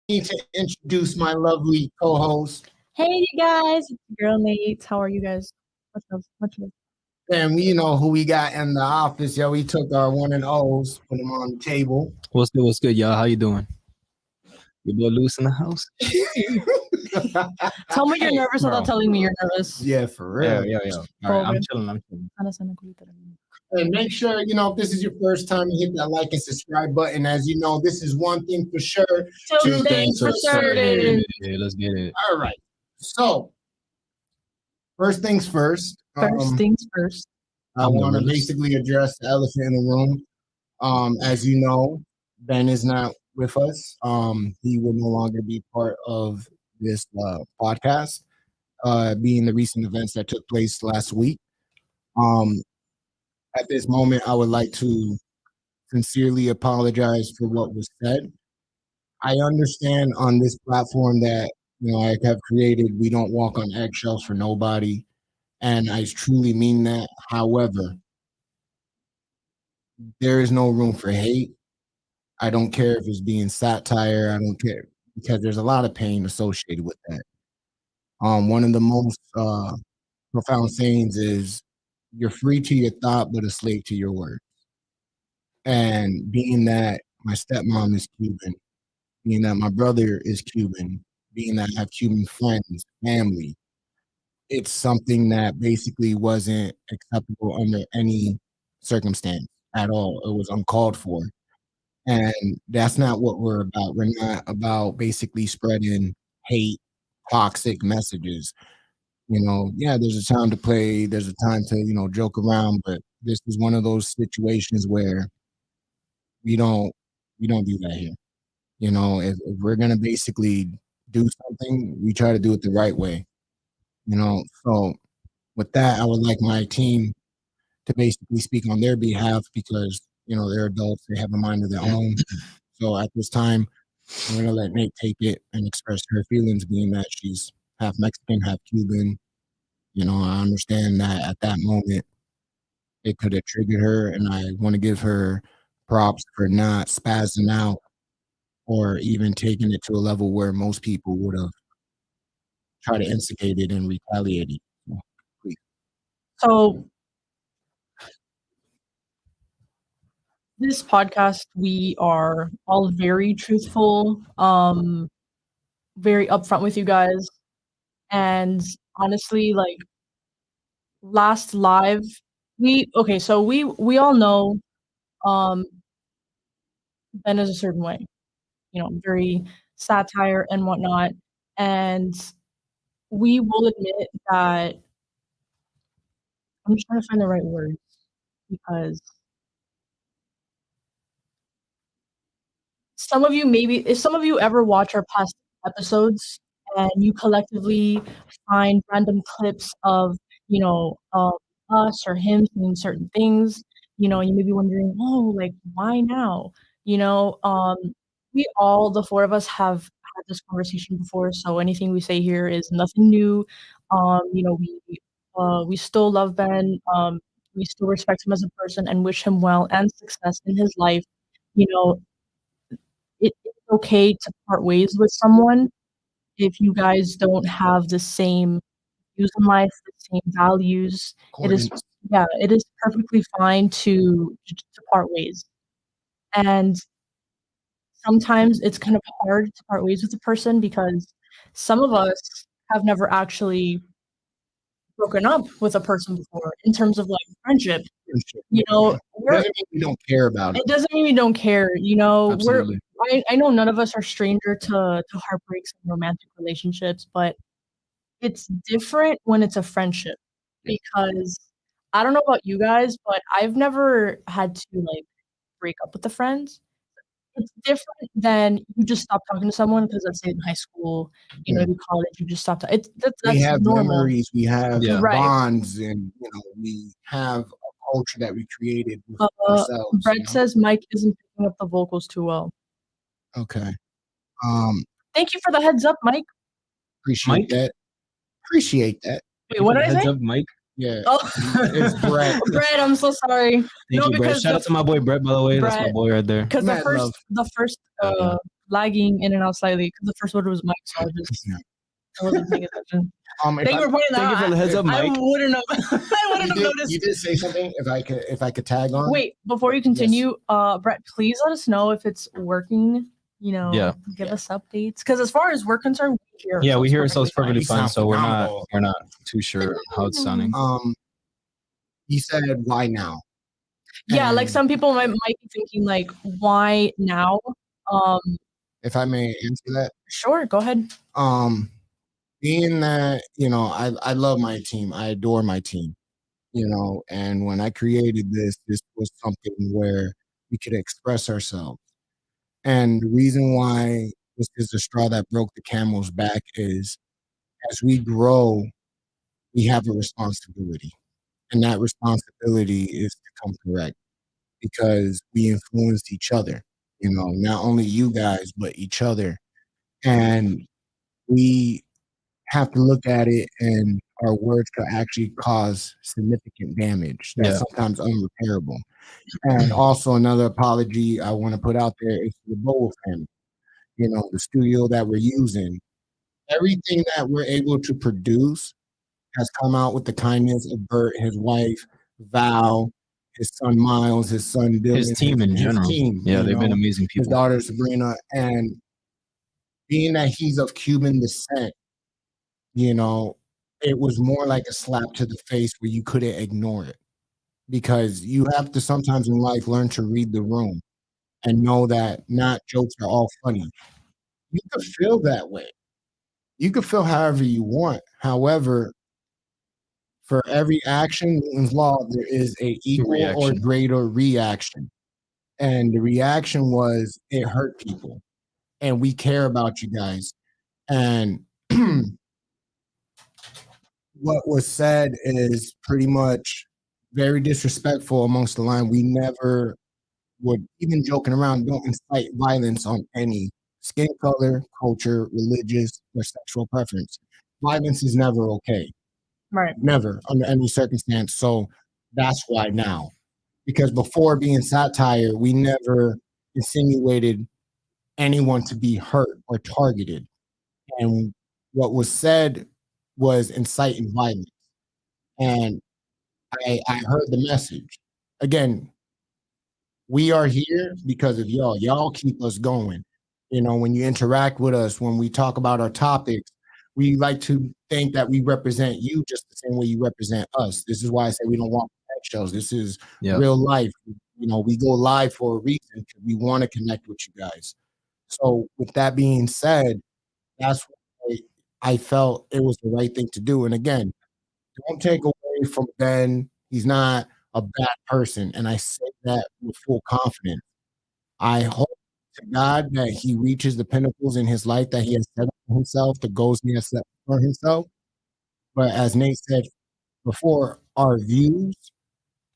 Need to introduce my lovely co-host, Hey, you guys, it's your girl Nate. How are you guys? What's up? What's up? and we know who we got in the office. Yeah, we took our one and O's, put them on the table. What's good? What's good, y'all? How you doing? You boy loose in the house? Tell me you're nervous bro. without telling me you're nervous. Yeah, for Yo, real. yo, yo. All right, I'm chilling. And make sure, if this is your first time, you hit that like and subscribe button. As you know, this is one thing for sure, Two things for certain. Yeah, let's get it. All right. So, first things first. First things first. I want to basically address the elephant in the room. As you know, Ben is not with us. He will no longer be part of this podcast, being the recent events that took place last week. At this moment, I would like to sincerely apologize for what was said. I understand on this platform that I have created, we don't walk on eggshells for nobody, and I truly mean that. However, there is no room for hate. I don't care if it's being satire. I don't care because there's a lot of pain associated with that. One of the most profound sayings is, "You're free to your thought, but a slave to your word." And being that my stepmom is Cuban, being that my brother is Cuban, being that I have Cuban friends, family, it's something that basically wasn't acceptable under any circumstance at all. It was uncalled for. And that's not what we're about. We're not about basically spreading hate, toxic messages. Yeah, there's a time to play, there's a time to, joke around, but this is one of those situations where we don't do that here. If we're gonna basically do something, we try to do it the right way. So with that, I would like my team to basically speak on their behalf because they're adults, they have a mind of their own. So at this time, I'm gonna let Nate take it and express her feelings, being that she's half Mexican, half Cuban. I understand that at that moment it could have triggered her, and I want to give her props for not spazzing out or even taking it to a level where most people would have tried to instigate it and retaliated. So, please. So, this podcast, we are all very truthful, very upfront with you guys, and honestly, like last live, we all know, Ben is a certain way. Very satire and whatnot. And we will admit that I'm just trying to find the right words because if some of you ever watch our past episodes and you collectively find random clips of, us or him saying certain things, you may be wondering, oh, like, why now? We all, the four of us, have had this conversation before, so anything we say here is nothing new. We still love Ben. We still respect him as a person and wish him well and success in his life. You know, it's okay to part ways with someone if you guys don't have the same views in life, the same values. It is perfectly fine to part ways. And sometimes it's kind of hard to part ways with a person because some of us have never actually broken up with a person before in terms of like friendship. It doesn't mean we don't care about it. It doesn't mean we don't care. Absolutely. I know none of us are stranger to heartbreaks and romantic relationships, but it's different when it's a friendship because I don't know about you guys, but I've never had to like break up with a friend. It's different than you just stop talking to someone because let's say in high school, in college, you just stop. That's We have normal. memories, we have Right. bonds, and we have a culture that we created with ourselves. Brett says Mike isn't picking up the vocals too well. Okay. Thank you for the heads up, Mike. Appreciate that. Wait, what did I Heads say? up, Mike. Yeah. Oh, It's Brett. Brett, I'm so sorry. Thank you, Brett. Shout out to my boy Brett, by the way. That's my Brett- boy right there. Because Mad love. the first lagging in and out slightly because the first word was Mike, so I wasn't paying attention. If Thank you for pointing that Thank you out. for the heads up, I Mike. wouldn't have. I wouldn't have noticed. You did say something. If I could tag on. Wait, before you continue, Brett, please let us know if it's working. Yeah. Give us updates. Because as far as we're concerned, we hear ourselves perfectly You fine. sound So we're not phenomenal. too sure how it's sounding. You said why now? Yeah, like And some people might be thinking like, why now? if I may answer that, Sure, go ahead. Being that I love my team, I adore my team, and when I created this was something where we could express ourselves. And the reason why this is the straw that broke the camel's back is as we grow, we have a responsibility. And that responsibility is to come correct because we influenced each other, not only you guys, but each other. And we have to look at it, and our words could actually cause significant damage that's sometimes unrepairable. And also another apology I want to put out there is to the Bowl family. The studio that we're using, everything that we're able to produce has come out with the kindness of Bert, his wife, Val, his son Miles, his son Dylan, His team in general. team, They've been amazing his people. daughter Sabrina, and being that he's of Cuban descent, it was more like a slap to the face where you couldn't ignore it because you have to sometimes in life learn to read the room and know that not jokes are all funny. You could feel that way. You could feel however you want. However, for every action, Newton's law, there is a equal or greater reaction. And the reaction was it hurt people. And we care about you guys. And what was said is pretty much very disrespectful amongst the line. We never would, even joking around, don't incite violence on any skin color, culture, religious, or sexual preference. Violence is never okay. Right. Never, under any circumstance. So that's why now. Because before being satire, we never insinuated anyone to be hurt or targeted. And what was said was inciting violence. And I heard the message. Again, we are here because of y'all. Y'all keep us going. When you interact with us, when we talk about our topics, we like to think that we represent you just the same way you represent us. This is why I say we don't want shows. This is real life. We go live for a reason because we want to connect with you guys. So with that being said, that's why I felt it was the right thing to do. And again, don't take away from Ben. He's not a bad person. And I say that with full confidence. I hope to God that he reaches the pinnacles in his life that he has set up for himself, the goals he has set for himself. But as Nate said before, our views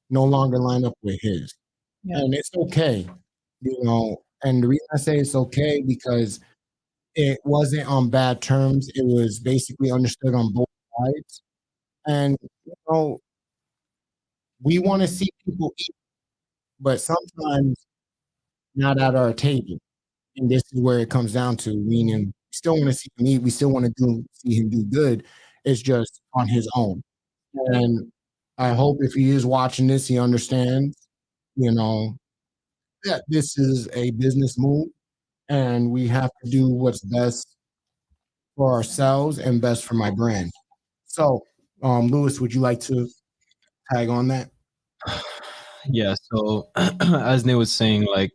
no longer line up with his. Yeah. And it's okay, and the reason I say it's okay because it wasn't on bad terms. It was basically understood on both sides. And, we want to see people eat, but sometimes not at our table. And this is where it comes down to, meaning we still want to see him eat. We still want to see him do good. It's just on his own. And I hope if he is watching this, he understands, that this is a business move and we have to do what's best for ourselves and best for my brand. So, Lewis, would you like to tag on that? Yeah. So as Nate was saying, like,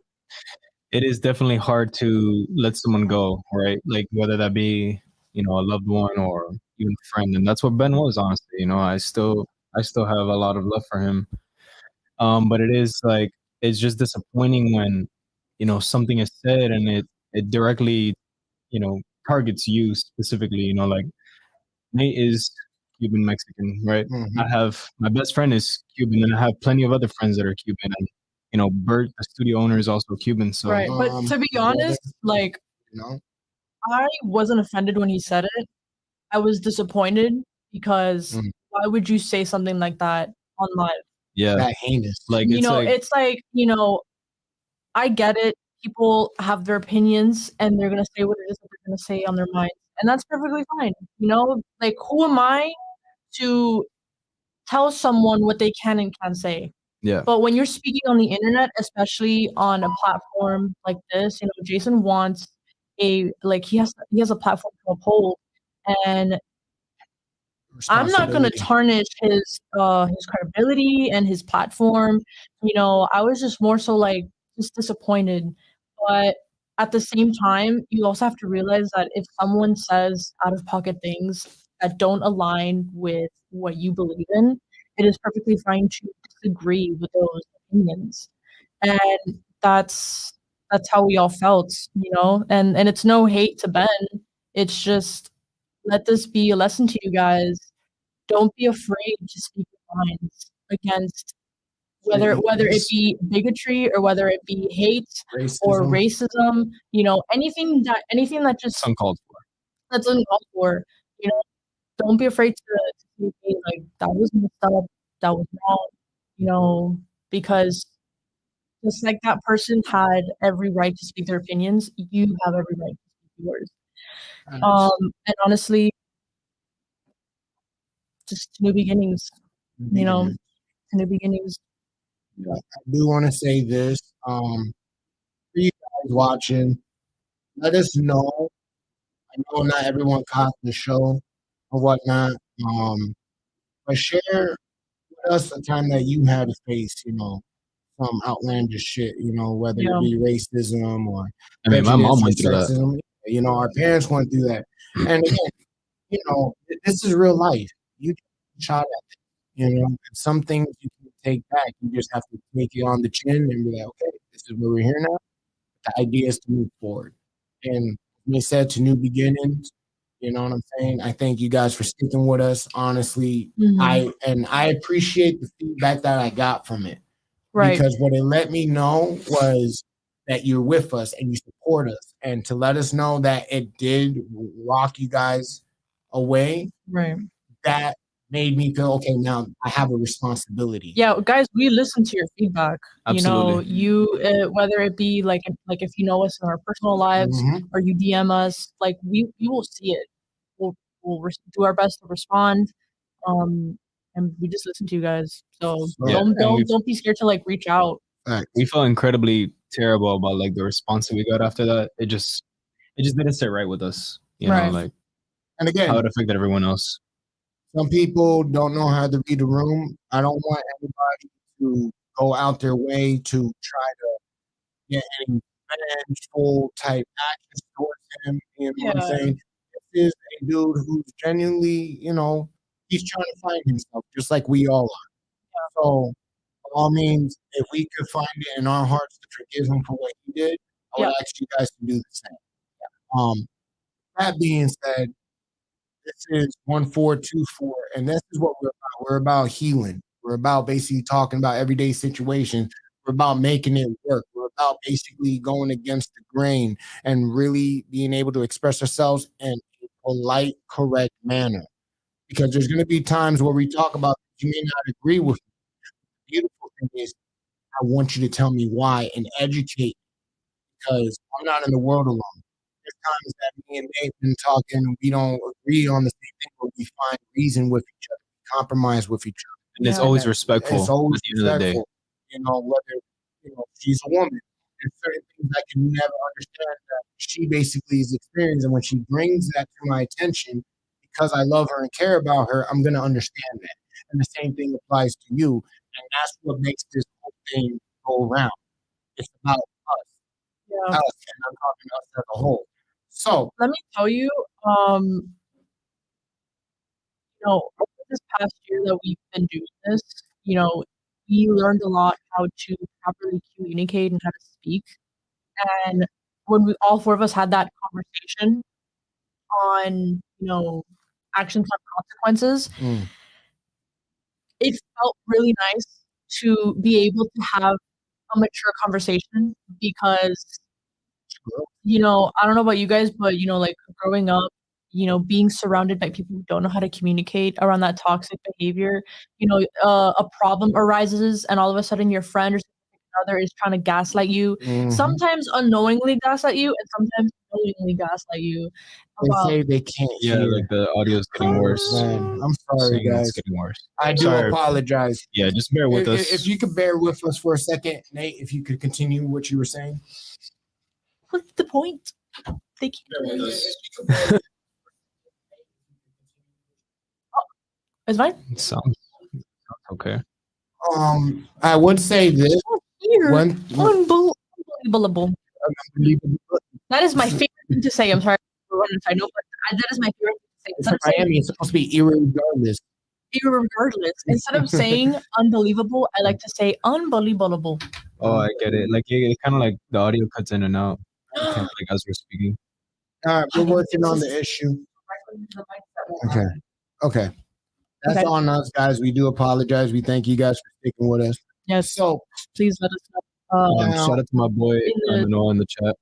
it is definitely hard to let someone go, right? Like whether that be, a loved one or even a friend. And that's what Ben was, honestly. I still have a lot of love for him. But it is like, it's just disappointing when, something is said and it directly, targets you specifically, like Nate is Cuban Mexican, right? Mhm. I have my best friend is Cuban and I have plenty of other friends that are Cuban and Bert, the studio owner, is also Cuban. So right. But to be honest, like I wasn't offended when he said it. I was disappointed because why would you say something like that on live? Yeah. That heinous. Like it's like, I get it. people have their opinions and they're gonna say what it is that they're gonna say on their minds, and that's perfectly fine. You know, like who am I to tell someone what they can and can't say? Yeah. But when you're speaking on the internet, especially on a platform like this, you know, Jason wants he has a platform to uphold, and I'm not gonna Responsibility. tarnish his credibility and his platform. You know, I was just more so like just disappointed. But at the same time, you also have to realize that if someone says out of pocket things that don't align with what you believe in, it is perfectly fine to disagree with those opinions. And that's that's how we all felt, you know? And it's no hate to Ben. It's just let this be a lesson to you guys. Don't be afraid to speak your minds against whether it Yes, be bigotry or whether it be hate or racism. racism, you know, anything that It's just uncalled for. that's uncalled for, you know, don't be afraid to say, "Hey, like, that was messed up, that was wrong," you know, because just like that person had every right to speak their opinions, you have every right to speak yours. Facts. And honestly, just new beginnings, you know, Beginning. new beginnings. I do want to say this. For you guys watching, let us know. I know not everyone caught the show or whatnot. But share with us a time that you had to face, some outlandish shit, whether it Yeah, be racism or I mean, my mom prejudice or went through that. sexism. Our parents went through that. And again, this is real life. You get shot at, and some things you can take back. You just have to take it on the chin and be like, okay, this is where we're here now. The idea is to move forward. And we said to new beginnings, you know what I'm saying? I thank you guys for sticking with us. Honestly, mhm, I appreciate the feedback that I got from it right, because what it let me know was that you're with us and you support us. And to let us know that it did rock you guys away, right. that made me feel okay, now I have a responsibility. Yeah, guys, we listen to your feedback. You know, Absolutely. whether it be like if you know us in our personal lives Hmm. or you DM us, like we will see it. We'll do our best to respond. Um, and we just listen to you guys. So Yeah, So, and don't be scared to like reach out. we facts. felt incredibly terrible about like the response that we got after that. It just didn't sit right with us. Right. Like And how again, it affected everyone else. some people don't know how to read the room. I don't want anybody to go out their way to try to get any vengeful type actions towards him. You know what I'm Yeah. saying? This is a dude who's genuinely, he's trying to find himself, just like we all are. So, by all means, if we could find it in our hearts to forgive him for what he did, I would Yeah. ask you guys to do the same. Um, that being said, this is 1424, and this is what we're about. We're about healing. We're about basically talking about everyday situations. We're about making it work. We're about basically going against the grain and really being able to express ourselves in a polite, correct manner. Because there's going to be times where we talk about you may not agree with. The beautiful thing is, I want you to tell me why and educate because I'm not in the world alone. There's times that me and Nate been talking, and we don't agree on the same thing, but we find reason with each other, we compromise with each other, And it's Yeah. and always that it's respectful at always the end of the day. respectful. Whether she's a woman, there's certain things I can never understand that she basically is experiencing. When she brings that to my attention, because I love her and care about her, I'm gonna understand that. And the same thing applies to you, and that's what makes this whole thing go around. It's about Yeah. us, and I'm talking us as a whole. So, Let me tell you, over this past year that we've been doing this, you know, we learned a lot how to properly communicate and how to speak. And when we all four of us had that conversation on, actions have consequences, mm, it felt really nice to be able to have a mature conversation because I don't know about you guys, but, like, growing up, being surrounded by people who don't know how to communicate around that toxic behavior, a problem arises and all of a sudden your friend or something other is trying to gaslight you. Mhm. Sometimes unknowingly gaslight you, and sometimes knowingly gaslight you. They About say they can't Yeah, hear. like the audio is getting worse. Man, I'm sorry, Saying it's guys. getting worse. I do Sorry. apologize. Yeah, just bear with us. If you could bear with us for a second, Nate, if you could continue what you were saying. what's the point? They keep Bear with doing us. it. It's fine. Sounds okay. I would say this. Here, One, unbelievable. That is my favorite thing to say. I'm sorry, I know, but that is my favorite thing to say. from Instead of saying Miami, it's supposed to be irregardless. irregardless, instead of saying unbelievable, I like to say unbelievable. Oh, I get it. Like it kind of like the audio cuts in and out. Kind of like as we're speaking. All right, we're working on the issue. Okay. Okay. That's Okay. on us, guys. We do apologize. We thank you guys for sticking with us. Yes, So, please let us know. Now- Shout out to my boy Noah in the chat.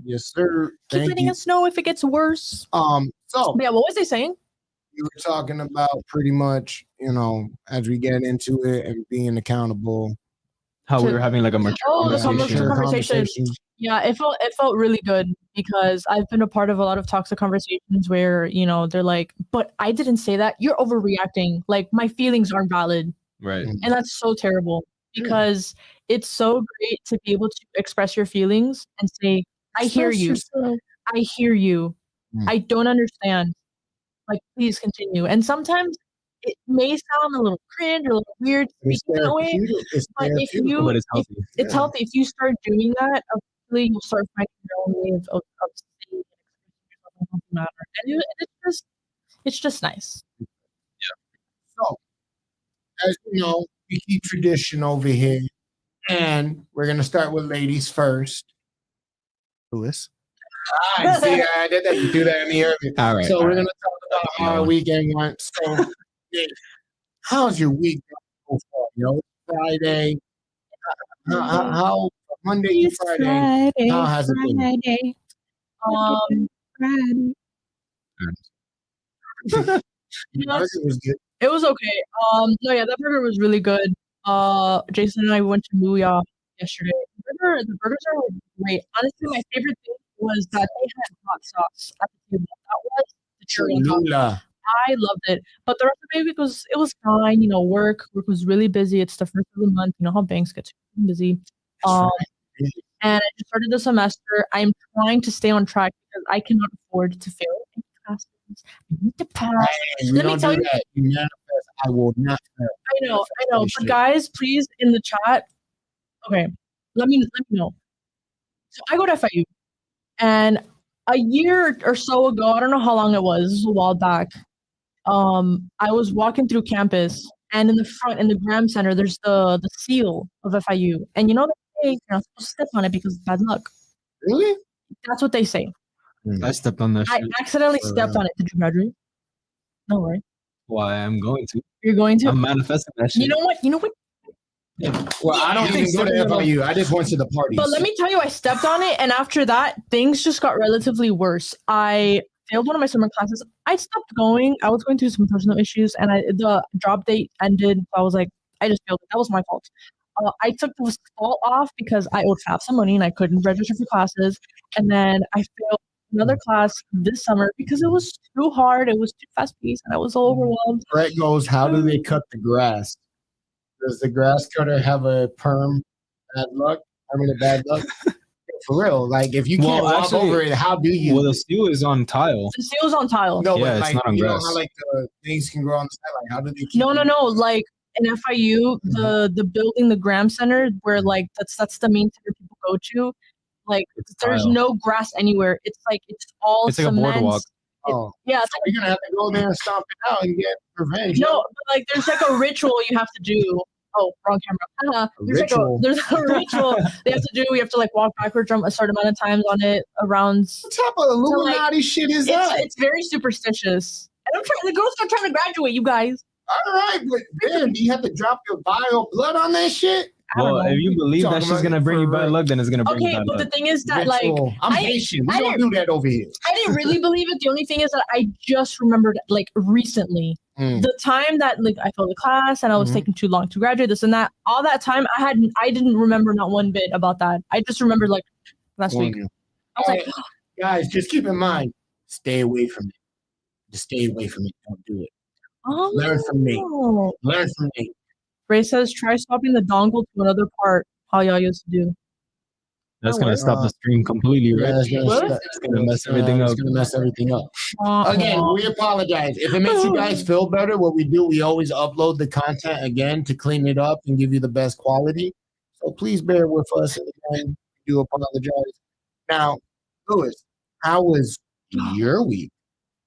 yes, sir. Keep Thank letting you. us know if it gets worse. So But yeah, what was they saying? you were talking about pretty much, as we get into it and being accountable. How we To- were having like a mature Oh, the conversation. conversation. Yeah, it felt really good because I've been a part of a lot of toxic conversations where, they're like, but I didn't say that. You're overreacting. Like my feelings aren't valid. Right. And that's so terrible because it's so great to be able to express your feelings and say, I hear you. I hear you. I don't understand. Like, please continue. And sometimes it may sound a little cringe or a little weird speaking that way, but if you, But it's healthy. it's healthy. If you start doing that, eventually you'll start finding your own way of saying and expressing yourself in something matter. And it's just nice. So, as you know, we keep tradition over here, and we're gonna start with ladies first. Lewis. See, I did that. You do that in the early. All right. So we're gonna talk about how our weekend went. So, Nate, how's your week so far? Friday. How Monday to Friday? How has it been? Friday. It was good. It was okay. No, yeah, that burger was really good. Jason and I went to Booyah yesterday. The burgers are great. Honestly, my favorite thing was that they had hot sauce at the table. That was the cherry on top. Cholula. I loved it. But the rest of the week was fine. Work was really busy. It's the first of the month. You know how banks get super busy. And I just started the semester. I'm trying to stay on track because I cannot afford to fail any classes. I need to pass. Hey, Let me tell you. that. You manifest. I will not fail. I know. But guys, please in the chat. Okay, let me know. So I go to FIU, and a year or so ago, I don't know how long it was. This was a while back. I was walking through campus, and in the front, in the Graham Center, there's the seal of FIU, and you're not supposed to step on it because it's bad luck. Really? That's what they say. I stepped on that I shit. accidentally stepped on it. Did you graduate? No worry. Why I'm going to. You're going to. I'm manifesting that shit. You know what? Well, I don't even go to FIU. I just went to the parties. But let me tell you, I stepped on it, and after that, things just got relatively worse. I failed one of my summer classes. I stopped going. I was going through some personal issues, and the drop date ended. So I was like, I just failed it. That was my fault. I took the fall off because I owed FAFSA money and I couldn't register for classes. And then I failed another class this summer because it was too hard. It was too fast paced, and I was so overwhelmed. Brett goes, how do they cut the grass? Does the grass cutter have a perm bad luck? Bad luck? For real, like if you can't walk over it, how do you? Well, the steel is on tile. The seal's on tile. No, Yeah, but it's not on grass. How the things can grow on the side? Like how do they? No. Like in FIU, the building, the Graham Center, where like that's the main center people go to. Like there's no grass anywhere. It's all it's like cement. a boardwalk. Oh, yeah. So you're gonna have to go there and stomp it out and get revenge. No, but like there's like a ritual you have to do. Oh, wrong camera. There's a ritual they have to do. We have to like walk backwards from a certain amount of times on it around. What type of Illuminati shit is that? It's very superstitious. And the girls are trying to graduate, you guys. All right, but then do you have to drop your bio blood on that shit? Well, if you believe that shit's gonna bring you bad luck, then it's gonna bring you bad luck. Okay, but the thing is that Ritual. I'm Haitian. We don't do that over here. I didn't really believe it. The only thing is that I just remembered like recently The time that like I failed the class and I was taking too long to graduate, this and that, all that time I didn't remember not one bit about that. I just remembered like last week. I was like, guys, just keep in mind, stay away from it. Just stay away from it. Don't do it. oh, Learn from me. Learn from me. Ray says, try swapping the dongle to another part. How y'all used to do. That's gonna stop the stream completely, right? Yeah, It's gonna mess everything up. It's gonna mess everything up. Again, we apologize. If it makes you guys feel better, what we do, we always upload the content again to clean it up and give you the best quality. So please bear with us. And again, we do apologize. Now, Louis, how was your week?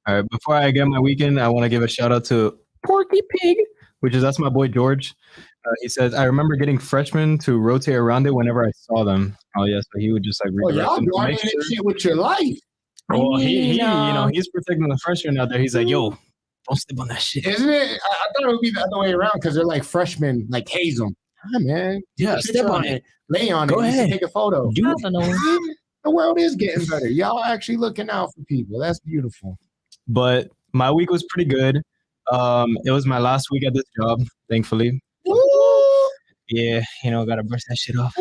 All right, before I get my weekend, I want to give a shout out to Porky Pig, that's my boy George. He says, I remember getting freshmen to rotate around it whenever I saw them. Oh, yeah, so he would just like redirect y'all them to doing make sure. shit with your life. Well, he he's protecting the freshmen out there. He's like, yo, don't step on that shit. Isn't it? I thought it would be the other way around because they're like freshmen, like haze them. Hi, man. Yeah, step on it. Lay on Go it. ahead. Take a photo. I don't know. The world is getting better. Y'all actually looking out for people. That's beautiful. But my week was pretty good. It was my last week at this job, thankfully. Woo! Yeah, gotta brush that shit off.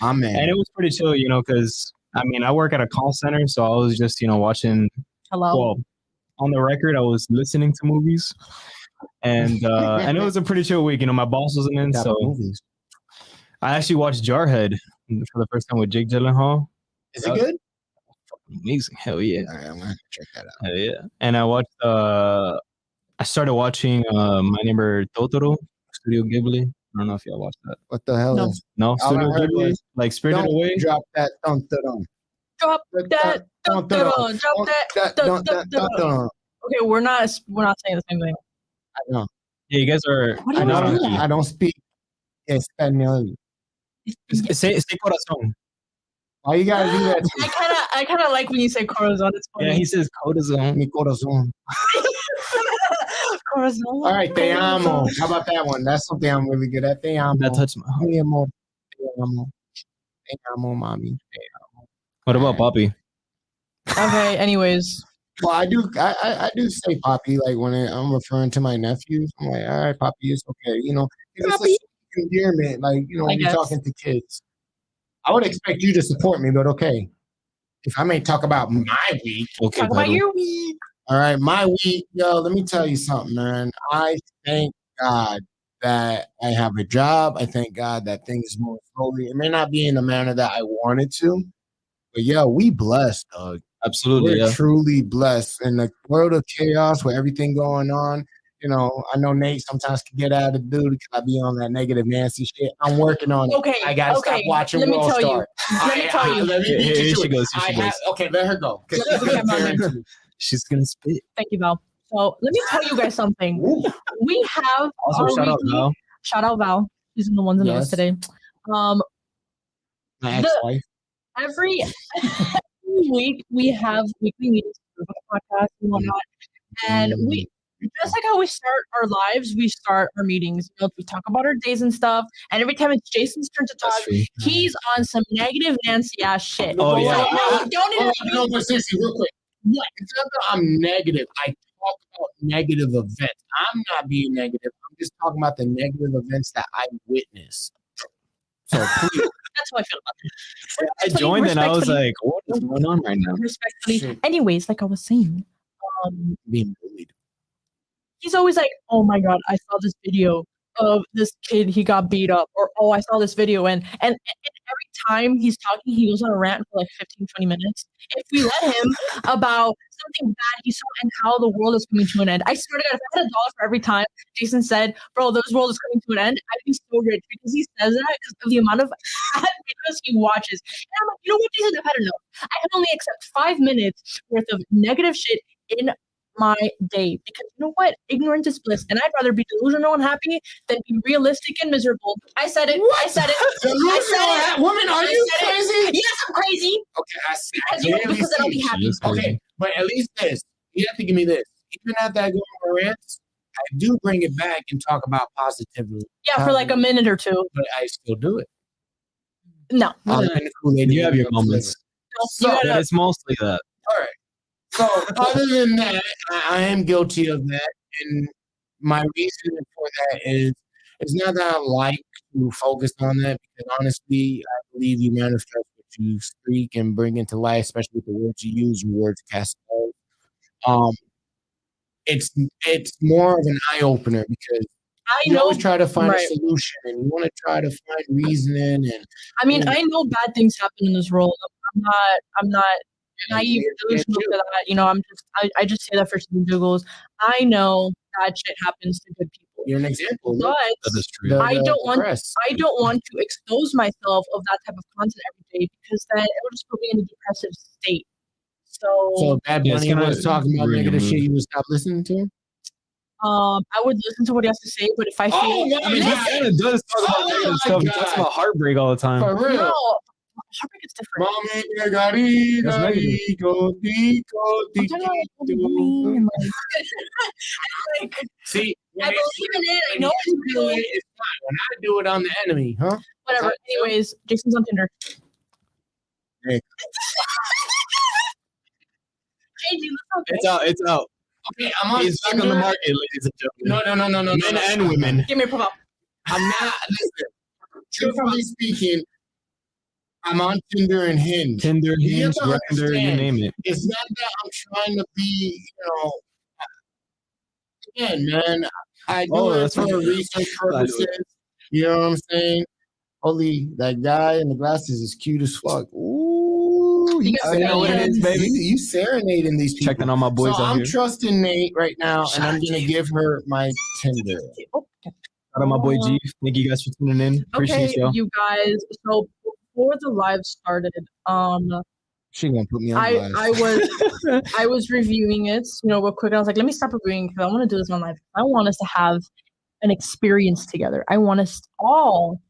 Amen. And it was pretty chill, because I work at a call center, so I was just, watching. Hello. Well, on the record, I was listening to movies, and it was a pretty chill week. My boss wasn't in, so movies. I actually watched Jarhead for the first time with Jake Gyllenhaal. Is it good? Amazing, hell yeah! All right, I'm gonna check that out. Hell yeah! And I watched. I started watching My Neighbor Totoro, Studio Ghibli. I don't know if y'all watched that. What the hell is? No, All Studio I heard Ghibli, was, like Spirited Don't Away. drop that. Don't. Drop that. Drop that. Okay, we're not saying the same thing. I know. Yeah, you guys are. What do you want to do? I don't speak Espanol. Say corazón. Why you gotta do that? I kind of like when you say corazon. It's funny. Yeah, he says corazón. Mi corazón. Corazon. All right, te amo. How about that one? That's something I'm really good at. Te amo. That touched my heart. Te amo. Te amo. Te amo, mommy. Te amo. What about Poppy? Okay. Anyways. Well, I do say Poppy, like when I'm referring to my nephews. I'm like, all right, Poppy is okay. It's Poppy. a endearment, like when you're talking to kids. I would expect you to support me, but okay. If I may talk about my week, Okay, Talk about your week. all right, my week, yo, let me tell you something, man. I thank God that I have a job. I thank God that things move slowly. It may not be in the manner that I wanted to, but yo, we blessed, dog. Absolutely, We're yeah. truly blessed in the world of chaos with everything going on. I know Nate sometimes can get out of the dude because I be on that negative Nancy shit. I'm working on it. Okay. I gotta stop watching Let me World tell you. Star. Let me tell you. Let me beat Here you she to goes. it. Here she goes. Okay, let her go. 'Cause she's Okay, gonna tear into you. She's gonna spit. Thank you, Val. So let me tell you guys something. Ooh. We have Also, our shout out weekly- Val. Shout out Val. She's in the ones and Yes. those today. My ex-wife. Every week we have weekly meetings for the podcast and whatnot. And we just like how we start our lives, we start our meetings. We talk about our days and stuff. And every time it's Jason's turn to talk, That's true. he's on some negative Nancy ass shit. Oh, yeah. No, don't interrupt me. No, but seriously, real quick. What? It's not that I'm negative. I talk about negative events. I'm not being negative. I'm just talking about the negative events that I witnessed. So please. That's how I feel about it. I joined and I was like, what is going on right now? Respectfully. Shit. Anyways, like I was saying, Being bullied. he's always like, oh my God, I saw this video of this kid, he got beat up, or oh, I saw this video. And every time he's talking, he goes on a rant for like 15, 20 minutes. If we let him about something bad he saw and how the world is coming to an end, I swear to God, if I had $1 for every time Jason said, bro, this world is coming to an end, I'd be so rich because he says that because of the amount of bad videos he watches. And I'm like, you know what, Jason, I've had enough. I can only accept 5 minutes worth of negative shit in my day because you know what, ignorance is bliss, and I'd rather be delusional and happy than be realistic and miserable. I said it. I said it. I said it. Woman, are you crazy? Yes, I'm crazy. Okay, I see. Because then I'll be happy. She is crazy. Okay, but at least this. You have to give me this. Even at that going rants, I do bring it back and talk about positivity. Yeah, for like a minute or two. But I still do it. No. You have your moments. You But gotta- it's mostly that. All right. So other than that, I am guilty of that. and my reason for that is it's not that I like to focus on that because honestly, I believe you manifest what you speak and bring into life, especially with the words you use, your words cast spells. Um, it's it's more of an eye opener because I you always know, try to find a right. solution and you want to try to find reasoning and I mean, you know, I know bad things happen in this world. I'm not naive or yeah, delusional too. to that. I just say that for some giggles. I know bad shit happens to good people, You're an example. Look, but That is true. the press. I don't want to expose myself of that type of content every day because then it will just put me in a depressive state. So So, if Bad Yeah, it's Bunny gonna was talking about ruin your negative shit, mood. you would stop listening to him? I would listen to what he has to say, but if I feel Oh my I mean, he god! kind of does talk about Oh negative my stuff. He talks god! about heartbreak all the time. For real. no, heartbreak is different. That's Mami, negative. I'm talking about like overwhelming and like See, I believe in it. I when know you it's do real. it, it's fine. When I do it, I'm the enemy, huh? Whatever. Anyways, Jason's on Tinder. Hey. JJ, let's It's out. It's out. Okay, I'm on He's back on the Tinder. market, ladies and gentlemen. No. Men and women. give me a profile. I'm not. Listen, truthfully speaking, I'm on Tinder and Hinge. Tinder, You have Hinge, to Grindr, you understand, name it. it's not that I'm trying to be, again, man, I do Oh, it that's for right. research I do it. purposes. You know what I'm saying? Holy, that guy in the glasses is cute as fuck. Ooh, You you got I know what it is, baby. You serenading these people. Checking on my boys So out I'm here. trusting Nate right now, and I'm gonna give her my Tinder. Oh, Shout out my boy G. Thank you guys for tuning in. okay, Appreciate y'all. you guys. So before the live started, She gonna put me on I blast. I was reviewing it, real quick. I was like, let me stop reviewing because I want to do this on live. I want us to have an experience together. I want us all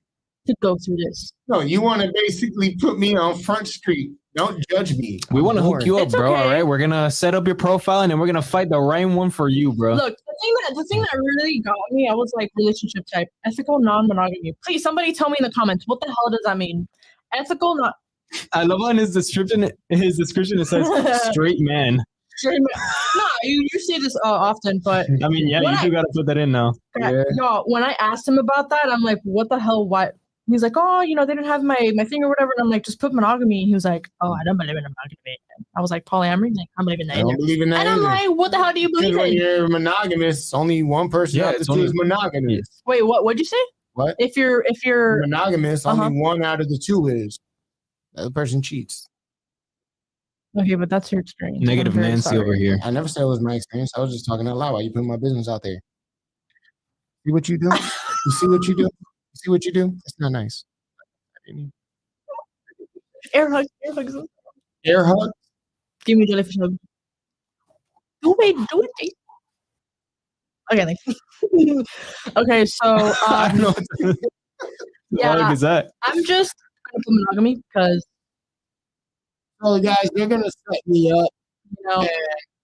to go through this. No, you want to basically put me on Front Street. Don't judge me. We want to hook you up, It's bro. okay. All right, we're gonna set up your profile and then we're gonna fight the right one for you, bro. Look, the thing that really got me, I was like relationship type, ethical non-monogamy. Please, somebody tell me in the comments what the hell does that mean? Ethical not. I love on his description. His description it says straight man. No, you see this often, but I mean, yeah, When you I- do gotta put that in now. Yeah. y'all, when I asked him about that, I'm like, what the hell? Why? He's like, oh, they didn't have my thing or whatever. And I'm like, just put monogamy. He was like, oh, I don't believe in monogamy. I was like, polyamory? Like, I believe in that. I don't believe in that And I'm either. like, what the hell do you Because believe when in? you're monogamous, only one person Yeah, out of it's the two only- is monogamous. Wait, what'd you say? What? If you're Monogamous, only one out of the two is. The other person cheats. okay, but that's your experience. Negative I'm very Nancy sorry. over here. I never said it was my experience. I was just talking out loud. Why you putting my business out there? See what you do? You see what you do? You see what you do? It's not nice. Air hugs. Air hug? Give me a jellyfish hug. Do it. Jake. Okay, thanks. Okay, so I don't know what the yeah, fuck is that. I'm just gonna put monogamy because So guys, they're gonna set me up and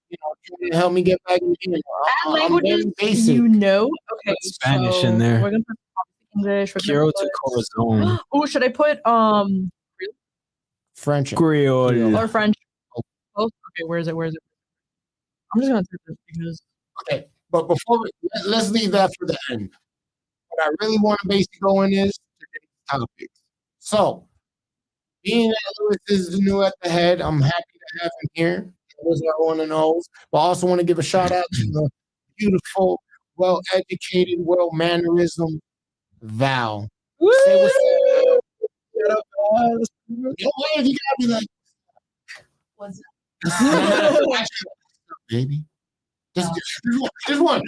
trying to help me get back in the game. add I'm languages very basic. Okay, Put Spanish in there. We're gonna put English. We're Kiro gonna to put, Corazon. oh, should I put French. Creole. or French? Both? Okay, where is it? I'm just gonna type this because Okay, but before let's leave that for the end. What I really want to basically go in is today's topics. So, being that Lewis is the new at the head, I'm happy to have him here. Those are one and O's. But I also want to give a shout out to the beautiful, well educated, well mannerism Val. Say what's up. Shut up, guys. Yo, if you gotta be like, what's baby. Just one.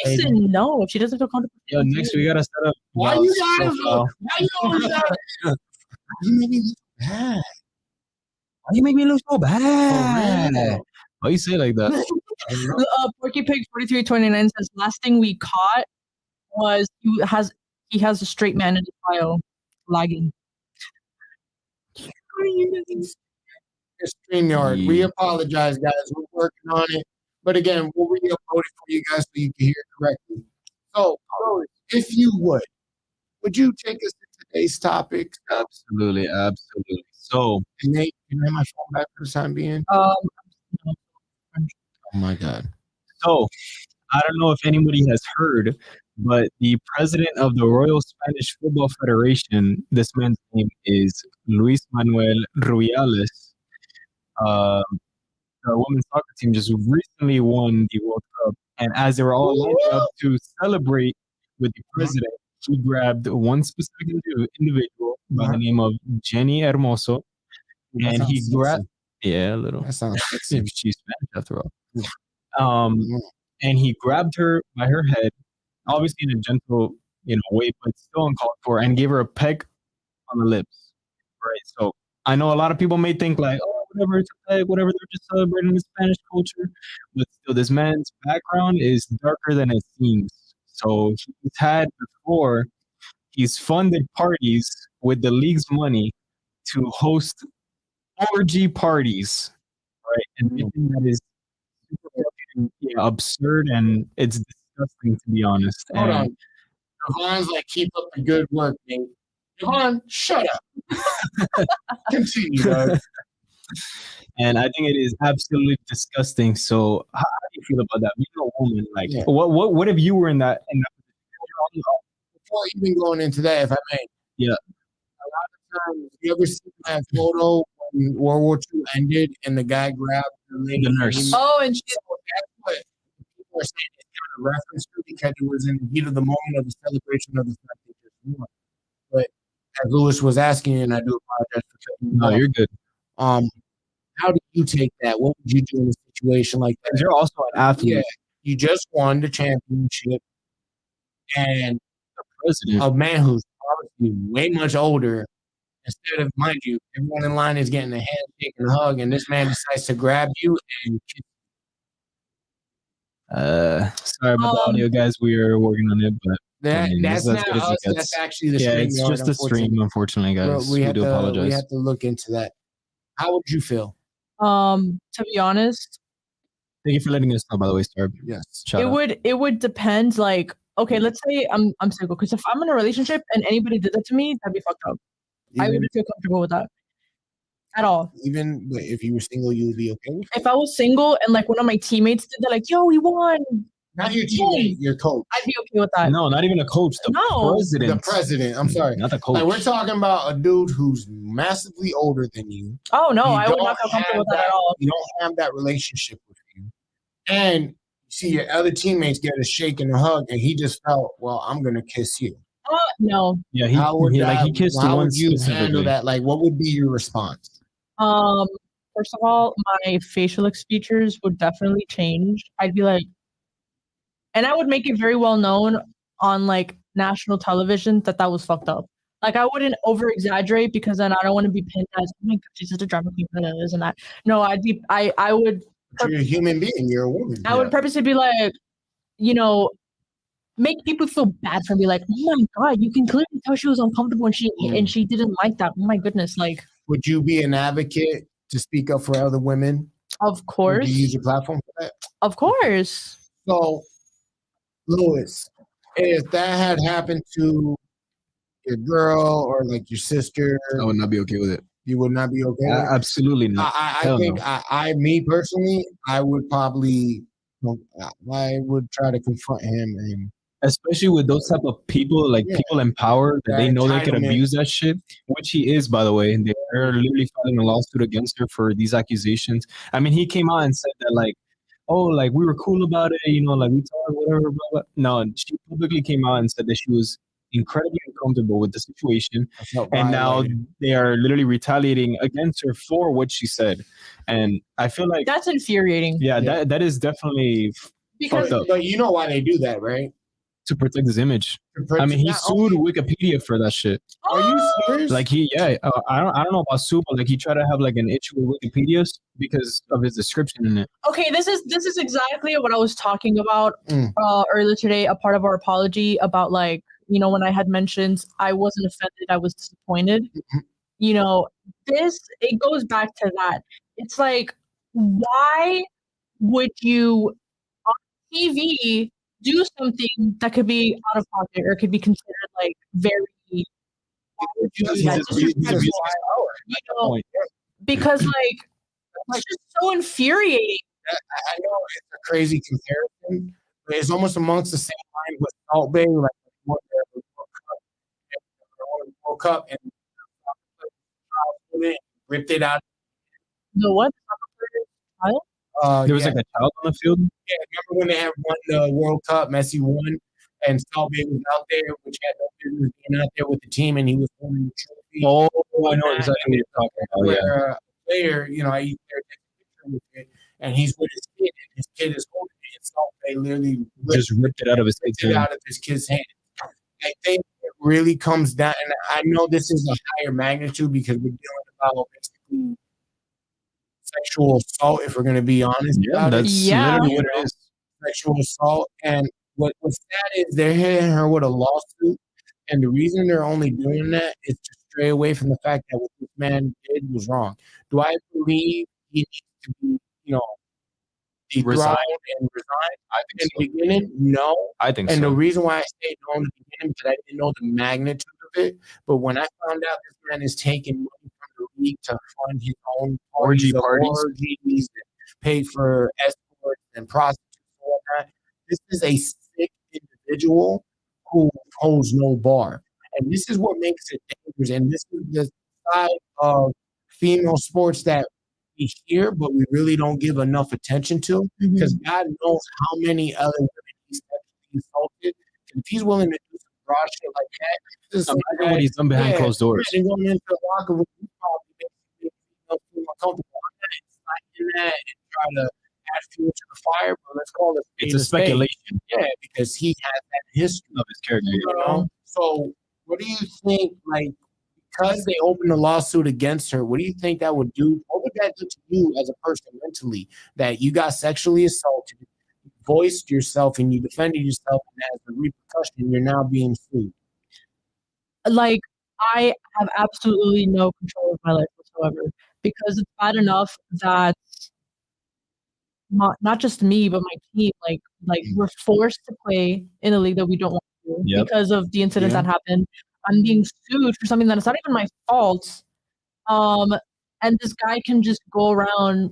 Jason? No, she doesn't feel comfortable. Yo, next we gotta set up. Why Val's you gotta profile. look? Why you always gotta? You make me look bad. Why you make me look so For bad? real. Why you say it like that? Porky Pig 4329 says last thing we caught was he has a straight man in his bio lagging. StreamYard. We Yeah. apologize, guys. We're working on it. But again, we'll re-upload it for you guys so you can hear it correctly. So, if you would you take us to today's topic? Absolutely. So, And Nate, can I have my phone back for the time being? No. Oh my God. so I don't know if anybody has heard, but the president of the Royal Spanish Football Federation, this man's name is Luis Manuel Rubiales. Uh, the women's soccer team just recently won the World Cup, and as they were all lining up to celebrate with the president, he grabbed one specific individual by the name of Jenny Hermoso, That and he sounds grabbed, sexy. yeah, a little. That sounds sexy. She's Spanish after all. Mm. Um, Mm. and he grabbed her by her head, obviously in a gentle, way, but still uncalled for, and gave her a peck on the lips. Right. So I know a lot of people may think like, oh, whatever, it's a peg, whatever, they're just celebrating the Spanish culture. But still, this man's background is darker than it seems. So he's had before, he's funded parties with the league's money to host orgy parties, right? And I think that is super fucking, absurd, and it's disgusting, to be honest. Hold And on. Devon's like, keep up the good work, mate. Devon, shut up. Continue, dog. And I think it is absolutely disgusting. So how do you feel about that? Being a woman, like, Yeah. what if you were in that position? Before even going into that, if I may. Yeah. A lot of times, you ever seen that photo when World War II ended and the guy grabbed the lady? The nurse. Oh, and she So that's what people are saying it's kind of reference to because it was in the heat of the moment of the celebration of the fact that just won. But as Lewis was asking, and I do apologize for cutting you No, off, you're good. how do you take that? What would you do in a situation like that? Because you're also an athlete. Yeah, you just won the championship, and The president. a man who's obviously way much older, instead of, mind you, everyone in line is getting a handshake and a hug, and this man decides to grab you and kiss. Sorry about the audio, guys. We are working on it, but That, this that's is as not good as it us. gets. That's actually the Yeah, stream it's yard, just a stream, unfortunately, Bro, guys. we We have do to apologize. look into that. How would you feel? to be honest, Thank you for letting us know, by the way, Star. Yes. Shout out. it would depend. Like, okay, let's say I'm single, because if I'm in a relationship and anybody did that to me, that'd be fucked up. I Even, wouldn't feel comfortable with that at all. even if you were single, you would be okay with it? If I was single and like one of my teammates did that, like, yo, we won, Not your teammate, your coach. I'd be okay with that. No, not even a coach. The No. president. The president. I'm sorry. Not the coach. Like, we're talking about a dude who's massively older than you. Oh no, You I would don't not feel comfortable have with that at all. You don't have that relationship with you. And you see your other teammates get a shake and a hug, and he just felt, well, I'm going to kiss you. No. Yeah, How would he kissed how one would you handle specifically. that? Like, what would be your response? First of all, my facial features would definitely change. I'd be like, and I would make it very well known on like national television that was fucked up. Like, I wouldn't over exaggerate, because then I don't want to be pinned as, oh my god, she's such a drama queen, this and that. No, I would. You're a human being. You're a woman. I would purposely be like, make people feel bad for me. Like, oh my god, you can clearly tell she was uncomfortable and she didn't like that. Oh my goodness, like. Would you be an advocate to speak up for other women? Of course. Would you use your platform for that? Of course. So, Lewis, if that had happened to your girl or like your sister, I would not be okay with it. you would not be okay with it? Absolutely not. I think no. me personally, I would probably, I would try to confront him, and especially with those type of people, like people in power, that they know they can abuse that shit, which he is, by the way. They're literally filing a lawsuit against her for these accusations. I mean, he came out and said that, like, oh, like, we were cool about it, like, we talked, whatever, blah, blah. No, she publicly came out and said that she was incredibly uncomfortable with the situation, and now they are literally retaliating against her for what she said. And I feel like that's infuriating. Yeah. That is definitely fucked up. But you know why they do that, right? To protect his image. I mean, he sued Wikipedia for that shit. Are you serious? Like I don't know about sue, but like he tried to have like an issue with Wikipedia because of his description in it. Okay, this is exactly what I was talking about earlier today. A part of our apology about, like, when I had mentioned I wasn't offended, I was disappointed. It goes back to that. It's like, why would you on TV do something that could be out of pocket or could be considered like very because like it's just so infuriating. I know it's a crazy comparison, It's almost amongst the same line with Salt Bay, like what the World Cup and ripped it out. The what? Soccer player child? There was Yeah, like a child on the field. yeah. Remember when they had won the World Cup? Messi won, and Salt Bay was out there, which had no business being out there with the team, and he was holding the trophy. Oh, I know And exactly what you're talking about. Yeah, where a player, you know, I used to take a picture with it, and he's with his kid, and his kid is holding it, and Salt Bay literally just ripped it out of his kid's hand. out of his kid's hand. I think it really comes down, and I know this is a higher magnitude because we're dealing about basically sexual assault, if we're going to be honest Yeah, about it. that's Yeah. literally what it is. Sexual assault. And what's sad is they're hitting her with a lawsuit. And the reason they're only doing that is to stray away from the fact that what this man did was wrong. Do I believe he needs to be, you know, Resign. dethroned and resign? I think In so. the beginning, no. I think And the so. reason why I say no in the beginning because I didn't know the magnitude of it. But when I found out this man is taking money from the league to fund his own Orgy parties, parties. and pay for escorts and prostitutes and whatnot, this is a sick individual who holds no bar. And this is what makes it dangerous. And this is the side of female sports that we hear, but we really don't give enough attention to because God knows how many other women he's sexually assaulted. And if he's willing to do some broad shit like that, just Imagine what he's done behind closed doors. imagine going into the locker room, he probably makes you feel uncomfortable. I'm not inciting that and try to add fuel to the fire, but let's call it It's a spade. speculation Yeah, because he has that history. of his character. You know? So what do you think, like, because they opened a lawsuit against her, what do you think that would do? What would that do to you as a person mentally? That you got sexually assaulted, you voiced yourself, and you defended yourself, and as a repercussion, you're now being sued. Like, I have absolutely no control of my life whatsoever because it's bad enough that not just me, but my team, like we're forced to play in a league that we don't want to Yep. because of the incidents that happened. I'm being sued for something that is not even my fault. And this guy can just go around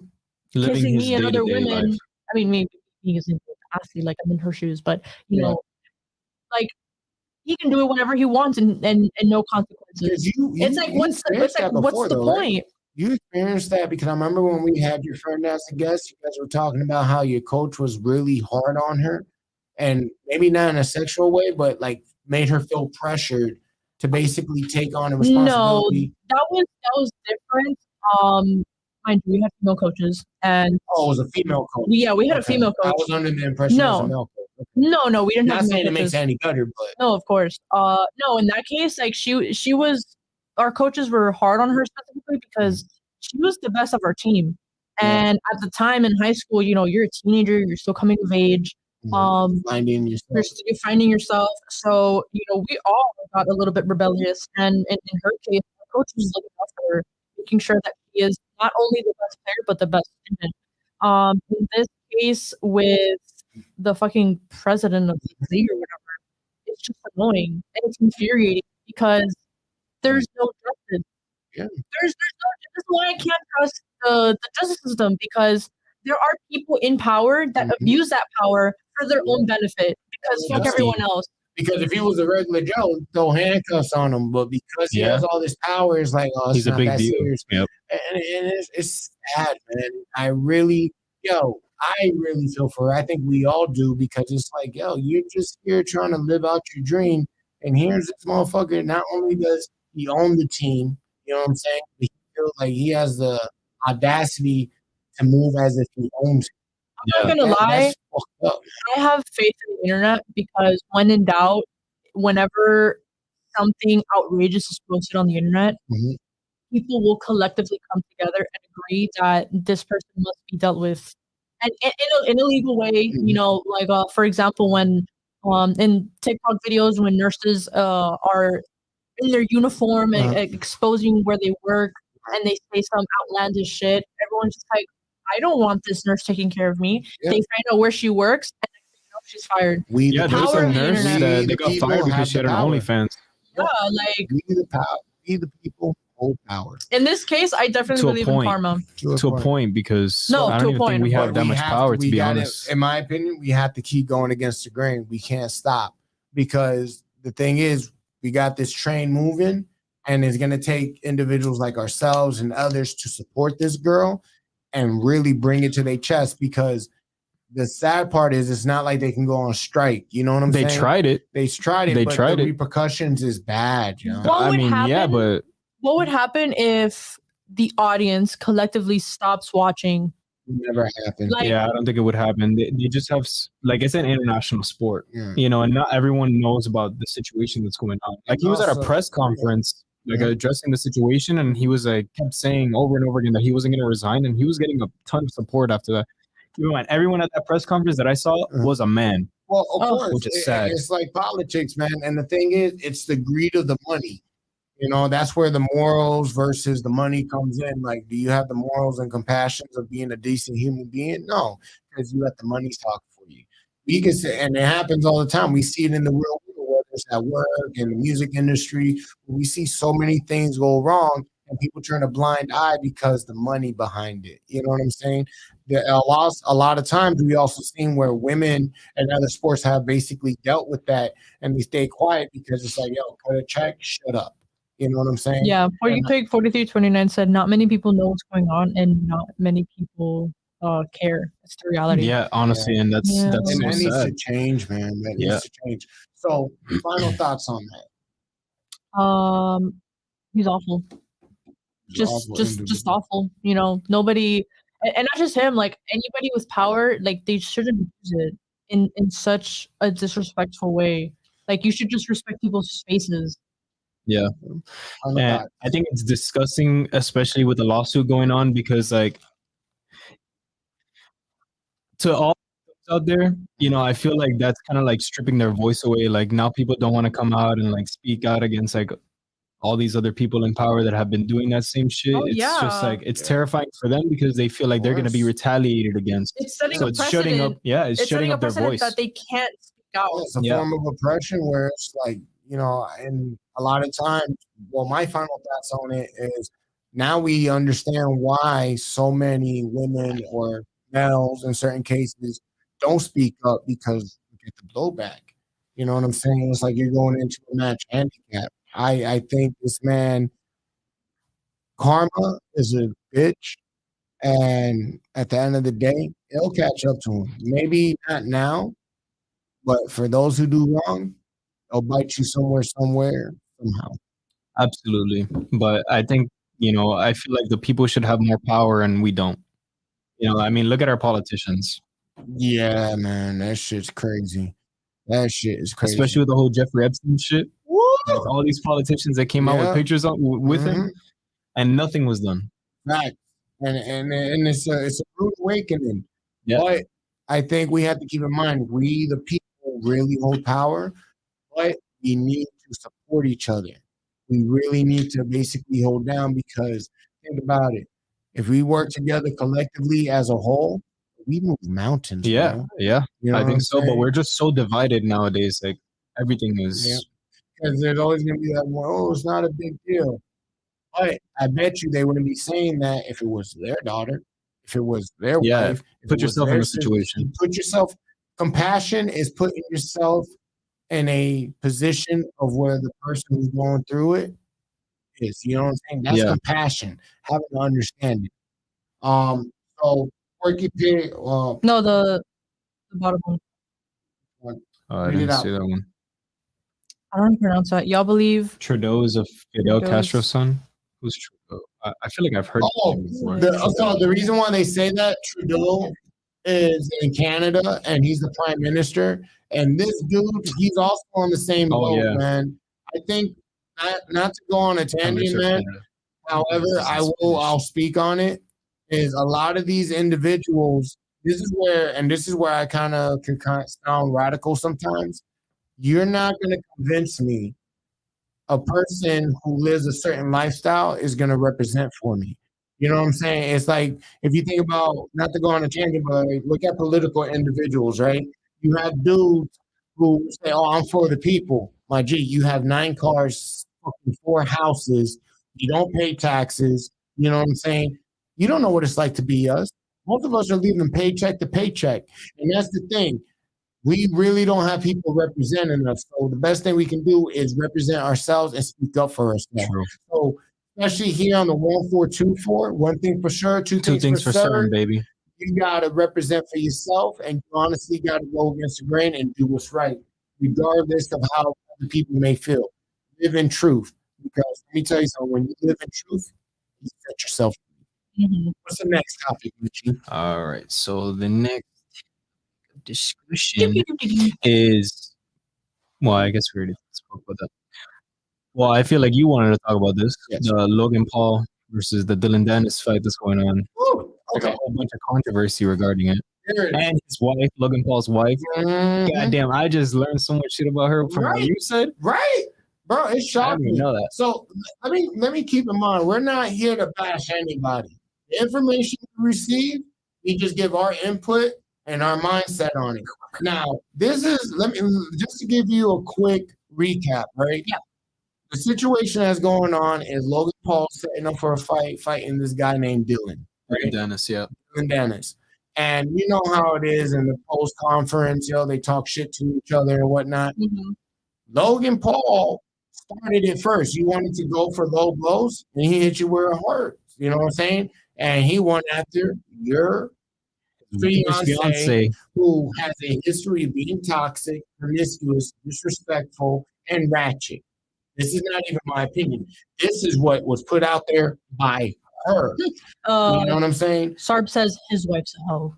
Living kissing his me and other day-to-day women. life. I mean, maybe he isn't athlete, like I'm in her shoes, but you know, like he can do it whenever he wants and no consequences. It's like what's the point? You experienced that because I remember when we had your friend as a guest, you guys were talking about how your coach was really hard on her, and maybe not in a sexual way, but like made her feel pressured to basically take on a No, responsibility. that was different. Mind you, we had female coaches, and Oh, it was a female coach. we had a Okay. female I coach. was under the impression it was a No. male coach. Okay. No, we didn't Not have saying female it makes coaches. it any better, but No, of course. No, in that case, like she was, our coaches were hard on her specifically because she was the best of our team. And at the time in high school, you know, you're a teenager, you're still coming of age. finding yourself. You're finding yourself. So, you know, we all got a little bit rebellious. And in her case, the coach was looking out for her, making sure that she is not only the best player, but the best student. In this case, with the fucking president of the league or whatever, it's just annoying and it's infuriating because there's no justice. Yeah. There's no justice. This is why I can't trust the justice system because there are people in power that abuse that power for their own benefit because fuck everyone else. Because if he was a regular Joe, throw handcuffs on him. But because he has all this power, it's like, oh, it's He's a not big that deal. serious. Yep. And it's sad, man. I really feel for her. I think we all do because it's like, yo, you're just here trying to live out your dream. And here's this motherfucker. Not only does he own the team, you know what I'm saying? But he feels like he has the audacity to move as if he owns it. I'm not gonna lie. That's fucked up. I have faith in the internet because when in doubt, whenever something outrageous is posted on the internet, people will collectively come together and agree that this person must be dealt with, and in a legal way. You know, like for example, when in TikTok videos when nurses are in their uniform and exposing where they work, and they say some outlandish shit, everyone's just like, I don't want this nurse taking care of me. They find out where she works, and she's fired. There was a nurse that they got fired because she had an OnlyFans. Yeah, like we the power, we the people. hold power. In this case, I definitely To a believe in point. karma. To a point, because No, I to don't a even point, think we of have course. that much power, to be gotta, honest. in my opinion, we have to keep going against the grain. We can't stop, because the thing is, we got this train moving, and it's going to take individuals like ourselves and others to support this girl and really bring it to their chest, because the sad part is it's not like they can go on strike. You know what I'm They saying? tried it. They tried it, They but tried the it. repercussions is bad, you know? What I would mean, happen? yeah, but What would happen if the audience collectively stops watching? Never happened. Like, yeah, I don't think it would happen. They just have, like, it's an international sport, Yeah. you know, and not everyone knows about the situation that's going on. Like, he was at a Also, press conference, like, Yeah. addressing the situation, and he was like, kept saying over and over again that he wasn't going to resign, and he was getting a ton of support after that. You know, and everyone at that press conference that I saw was a man. Well, of course, which is sad. It's like politics, man. And the thing is, it's the greed of the money. You know, that's where the morals versus the money comes in. Like, do you have the morals and compassions of being a decent human being? No, because you let the money talk for you. We can say, and it happens all the time. We see it in the real world, whether it's at work, in the music industry. We see so many things go wrong, and people turn a blind eye because the money behind it. You know what I'm saying? A lot of times we also seen where women and other sports have basically dealt with that, and they stay quiet because it's like, yo, cut a check, shut up. You know what I'm saying? yeah, for you pick 4329 said not many people know what's going on and not many people care. It's the reality. Yeah, honestly, and that's Yeah. that's And so that needs sad. to change, man. That Yeah. needs to change. So, final thoughts on that. He's awful. Just Awful just individual. awful. You know, nobody, and not just him, like anybody with power, like they shouldn't use it in such a disrespectful way. Like you should just respect people's spaces. Yeah. Final And thoughts. I think it's disgusting, especially with the lawsuit going on, because, like, to all out there, you know, I feel like that's kind of like stripping their voice away. Like, now people don't want to come out and like speak out against like all these other people in power that have been doing that same shit. Oh, It's just yeah. like, it's Yeah. terrifying for them because they feel like they're going to be course. retaliated against. It's setting So a it's shutting up. precedent. Yeah, it's It's shutting setting a up their precedent voice. that they can't speak out. It's a Yeah. form of oppression where it's like, you know, and a lot of times, well, my final thoughts on it is now we understand why so many women or males in certain cases don't speak up, because you get the blowback. You know what I'm saying? It's like you're going into a match handicap. I think this man, karma is a bitch. And at the end of the day, it'll catch up to him. Maybe not now, but for those who do wrong, they'll bite you somewhere, somehow. Absolutely. But I think, you know, I feel like the people should have more power and we don't. You know, I mean, look at our politicians, Yeah, man, that shit's crazy. That shit is crazy. especially with the whole Jeffrey Epstein shit. Woo! Like, all these politicians that came out with Yeah. pictures with him, Mhm. and nothing was done. Facts. And it's a rude awakening. Yeah. But I think we have to keep in mind, we the people really hold power, but we need to support each other. We really need to basically hold down, because think about it. If we work together collectively as a whole, we move mountains, Yeah, bro. yeah, You know I what think I'm so. But saying? we're just so divided nowadays. Like, everything Yeah. is. Because there's always gonna be that one, oh, it's not a big deal. But I bet you they wouldn't be saying that if it was their daughter, if it was their Yeah, wife, if put it was yourself in their the sister. situation. You put yourself, compassion is putting yourself in a position of where the person who's going through it is. You know what I'm saying? That's Yeah. compassion, having to understand it. So Porky Pig, No, the bottom one. Oh, I read it didn't out. see that one. I don't pronounce that. Y'all believe Trudeau is a Fidel Trudeau's- Castro's son. Who's Trudeau? I feel like I've heard Oh, that name before. so the reason why they say that Trudeau is in Canada and he's the prime minister, and this dude, he's also on the same Oh, boat, yeah. man. I think not to go on a Prime tangent, Minister of man. Canada. However, This is in I'll Spanish. speak on it. Is a lot of these individuals. This is where I kind of can sound radical sometimes. You're not going to convince me a person who lives a certain lifestyle is going to represent for me. You know what I'm saying? It's like, if you think about, not to go on a tangent, but look at political individuals, right? You have dudes who say, "Oh, I'm for the people." My G, you have 9 cars, fucking 4 houses. You don't pay taxes. You know what I'm saying? You don't know what it's like to be us. Most of us are living paycheck to paycheck. And that's the thing. We really don't have people representing us. So the best thing we can do is represent ourselves and speak up for ourselves. True. So especially here on the 1424, one thing for sure, two Two things for certain, baby. you gotta represent for yourself, and you honestly gotta go against the grain and do what's right, regardless of how other people may feel. Live in truth, because let me tell you something. When you live in truth, you set yourself free. Mhm. What's the next topic, Richie? All right. So the next discussion is, well, I guess we already spoke about that. Well, I feel like you wanted to talk about this. Yes. The Logan Paul versus the Dylan Dennis fight that's going on. Woo, There's okay. a whole bunch of controversy regarding it. There it is. And his wife, Logan Paul's wife. Mhm. Goddamn, I just learned so much shit about her from what Right. you said. Right, bro. It's I didn't shocking. even know that. So let me keep in mind, we're not here to bash anybody. The information we receive, we just give our input and our mindset on it. Now, this is let me just to give you a quick recap, right? Yeah. The situation that's going on is Logan Paul setting up for a fight, fighting this guy named Dylan, right? Dennis, yeah. Dylan Dennis. And you know how it is in the post conference, they talk shit to each other and whatnot. Mhm. Logan Paul started it first. You wanted to go for low blows, and he hit you where it hurts. You know what I'm saying? And he went after your fiance, who has a history of being toxic, promiscuous, disrespectful, and ratchet. This is not even my opinion. This is what was put out there by her. You know what I'm saying? Sarb says his wife's a hoe.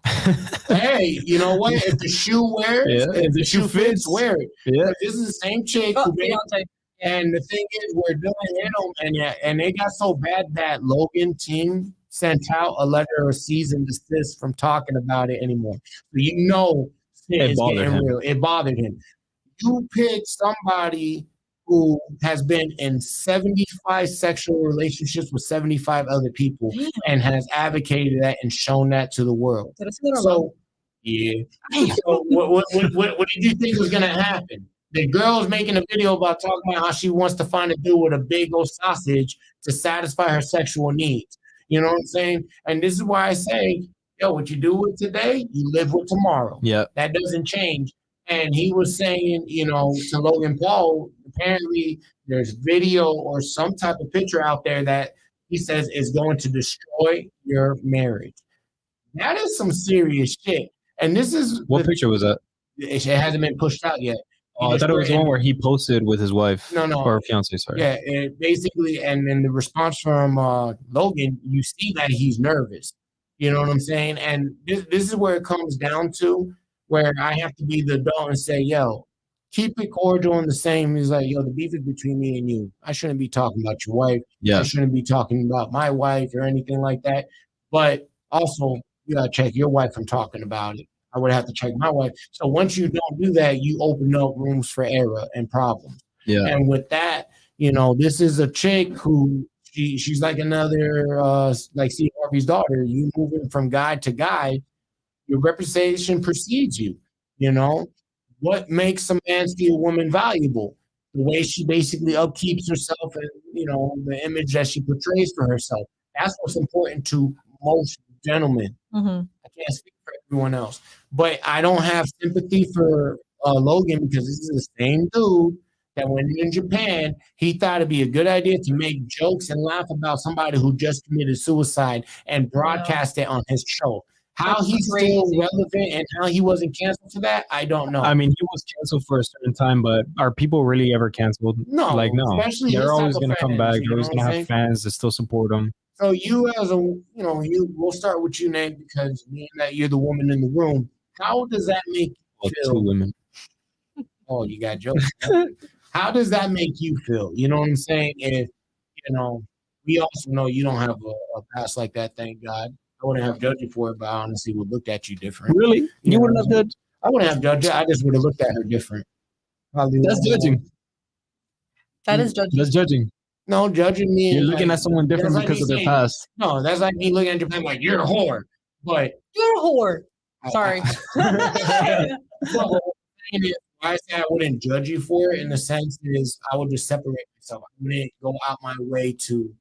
Hey, you know what? If the shoe wears, Yeah, if the shoe fits, wear it. Yeah. This is the same chick Oh, who Beyonce. and the thing is, we're doing it, and they got so bad that Logan team sent out a letter of cease and desist from talking about it anymore. So you know, It it's bothered getting him. real. It bothered him. You pick somebody who has been in 75 sexual relationships with 75 other people Damn. and has advocated that and shown that to the world. Did I say that out loud? So, yeah. So what did you think was gonna happen? The girl's making a video about talking about how she wants to find a dude with a big old sausage to satisfy her sexual needs. You know what I'm saying? And this is why I say, what you do with today, you live with tomorrow. Yeah. That doesn't change. And he was saying, to Logan Paul, apparently there's video or some type of picture out there that he says is going to destroy your marriage. That is some serious shit. And this is What picture was that? It hasn't been pushed out yet. Oh, I thought it was the one where he posted with his wife. No. Or fiance, sorry. Yeah, basically, and then the response from Logan, you see that he's nervous. You know what I'm saying? And this is where it comes down to, where I have to be the adult and say, keep it cordial and the same. He's like, the beef is between me and you. I shouldn't be talking about your wife. Yeah. I shouldn't be talking about my wife or anything like that. But also, you got to check your wife from talking about it. I would have to check my wife. So once you don't do that, you open up rooms for error and problems. Yeah. And with that, this is a chick who she's like another like Steve Harvey's daughter. You moving from guy to guy, your reputation precedes you. What makes a man see a woman valuable? The way she basically upkeeps herself and the image that she portrays for herself. That's what's important to most gentlemen. Mm-hmm. I can't speak for everyone else, but I don't have sympathy for Logan, because this is the same dude that when in Japan, he thought it'd be a good idea to make jokes and laugh about somebody who just committed suicide and broadcast it on his show. How That's he's crazy. still relevant and how he wasn't canceled for that, I don't know. I mean, he was canceled for a certain time, but are people really ever canceled? No, no. especially They're his always type of going to come fans, back. you They're know always what going to I'm have saying? fans that still support them. So you as we'll start with you, Nate, because being that you're the woman in the room, how does that make you feel? Two women. Oh, you got jokes. How does that make you feel? You know what I'm saying? If, we also know you don't have a past like that, thank God. I wouldn't have judged you for it, but I honestly would look at you different. Really? You You know wouldn't what have judged? I wouldn't have judged her. I just would have looked at her different. Probably That's wouldn't have- judging. That is judging. That's judging. No, judging me. You're is looking like- at someone different that's like because me of their saying- past. No, that's like me looking at Japan like, you're a whore. But You're a whore. Sorry. Well, why I say I wouldn't judge you for it in the sense is I would just separate myself. I wouldn't go out my way to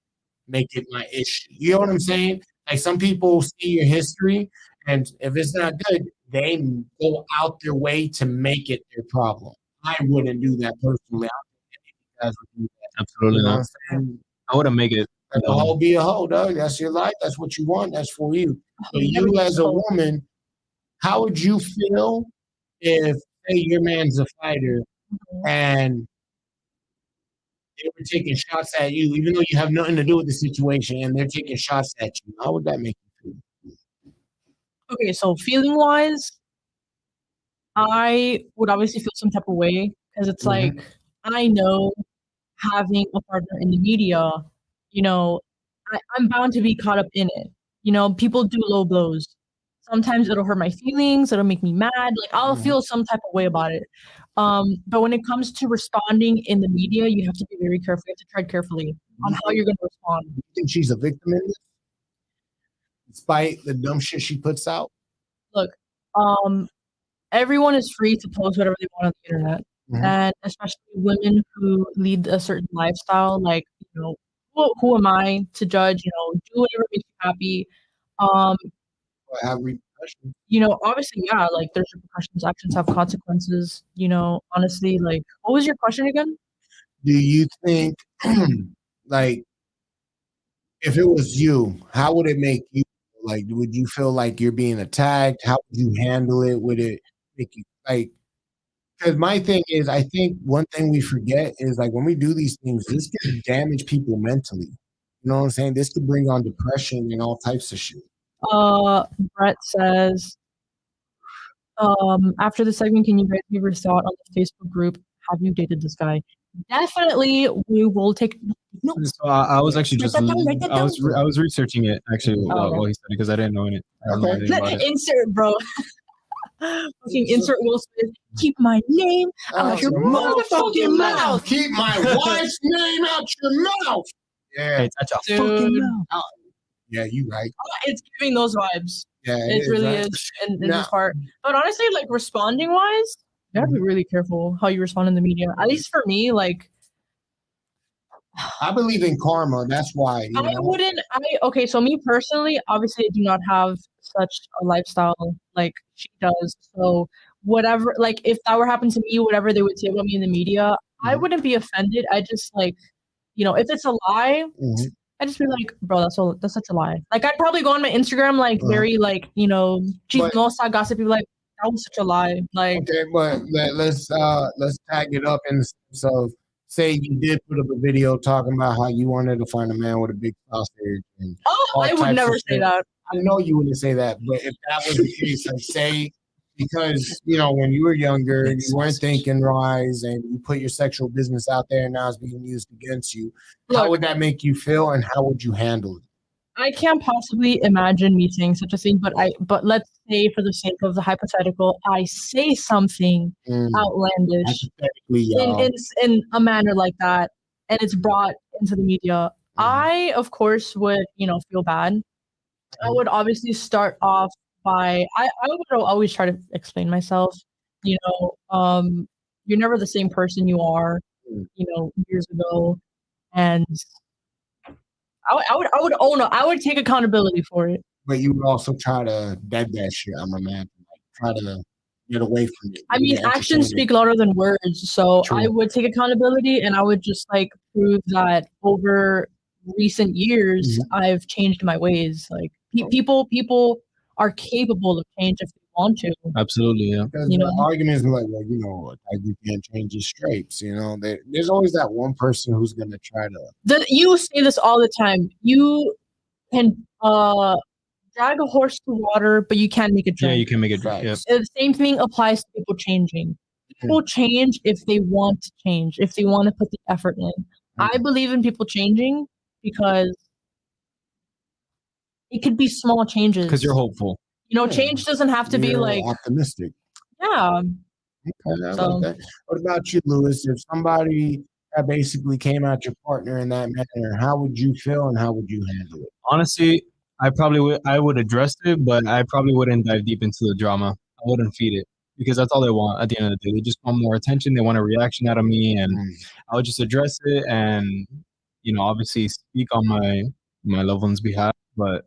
make it my issue. You know what I'm saying? Like some people see your history, and if it's not good, they go out their way to make it their problem. I wouldn't do that personally. I don't think any of you guys would do that. Absolutely You know what not. I'm saying? I wouldn't make it. Let the hoe be a hoe, dog. That's your life. That's what you want. That's for you. But Never you use as a hoe. woman, how would you feel if, say, your man's a fighter and they were taking shots at you, even though you have nothing to do with the situation, and they're taking shots at you? How would that make you feel? Okay, so feeling wise, I would obviously feel some type of way because it's Mhm. like I know having a partner in the media, you know, I'm bound to be caught up in it. You know, people do low blows. Sometimes it'll hurt my feelings, it'll make me mad, like I'll Mhm. feel some type of way about it. But when it comes to responding in the media, you have to be very careful. You have to tread carefully on how you're gonna respond. You think she's a victim in this, despite the dumb shit she puts out? Look, um, everyone is free to post whatever they want on the internet, Mhm. and especially women who lead a certain lifestyle, like, who am I to judge, do whatever makes you happy. Um, Or have repercussions? Obviously, yeah, like, there's repercussions, actions have consequences, honestly, like, what was your question again? Do you think, like, if it was you, how would it make you feel? Like, would you feel like you're being attacked? How would you handle it? Would it make you like? Because my thing is, I think one thing we forget is like when we do these things, this can damage people mentally. You know what I'm saying? This could bring on depression and all types of shit. Uh, Brett says, after the segment, can you guys give your thought on the Facebook group? Have you dated this guy? Definitely, we will take notes. So I was actually Write just that down, write that down. I was researching it actually Oh, okay. while he said it because I didn't know it. I don't know Okay. anything about it. Insert, bro. Fucking insert Will Smith. Keep my name out your motherfucking mouth. Keep my wife's name out your mouth. Yeah. Hey, touch your Dude. fucking mouth. Yeah, you right. It's giving those vibes. Yeah, It really right? is in Now- this part. But honestly, like responding wise, you gotta be really careful how you respond in the media. At least for me, like I believe in karma. That's why. You know? Okay, so me personally, obviously I do not have such a lifestyle like she does. So whatever, like if that were happened to me, whatever they would say about me in the media, I Mhm. wouldn't be offended. I just like, if it's a lie, Mhm. I just be like, bro, that's such a lie. Like I'd probably go on my Instagram like Uh-huh. very like, But- chismosa gossip, be like, that was such a lie. Like Okay, but let's tag it up in the sense of, say you did put up a video talking about how you wanted to find a man with a big sausage and all I would types never of say shit. that. I know you wouldn't say that, but if that was the case, like say, because when you were younger and you weren't thinking rise and you put your sexual business out there and now it's being used against you, how Look, would that make you feel and how would you handle it? I can't possibly imagine me saying such a thing, but let's say for the sake of the hypothetical, I say something outlandish Hypothetically, y'all. in a manner like that, and it's brought into the media. I, of course, would feel bad. I would obviously start off by I would always try to explain myself. You're never the same person you are, years ago, and I would take accountability for it. But you would also try to dead that shit. I'm a man. Like, try to get away from it. I mean, Get actions entertained. speak louder than words. So True. I would take accountability and I would just like prove that over recent years I've changed my ways. Like people are capable of change if they want to. Absolutely, yeah. Because You the know? arguments are like, well, like you can't change his stripes. There's always that one person who's gonna try to. You say this all the time. You can drag a horse to water, but you can't make it Yeah, drink. you can make it. Facts. Yep. The same thing applies to people changing. People change if they want to change, if they want to put the effort in. I believe in people changing because it could be small changes. Because you're hopeful. Change doesn't have to be You're like, optimistic. yeah. Okay, I So- like that. What about you, Lewis? If somebody that basically came at your partner in that manner, how would you feel and how would you handle it? Honestly, I would address it, but I probably wouldn't dive deep into the drama. I wouldn't feed it because that's all they want at the end of the day. They just want more attention. They want a reaction out of me, and I would just address it and obviously speak on my my loved one's behalf, but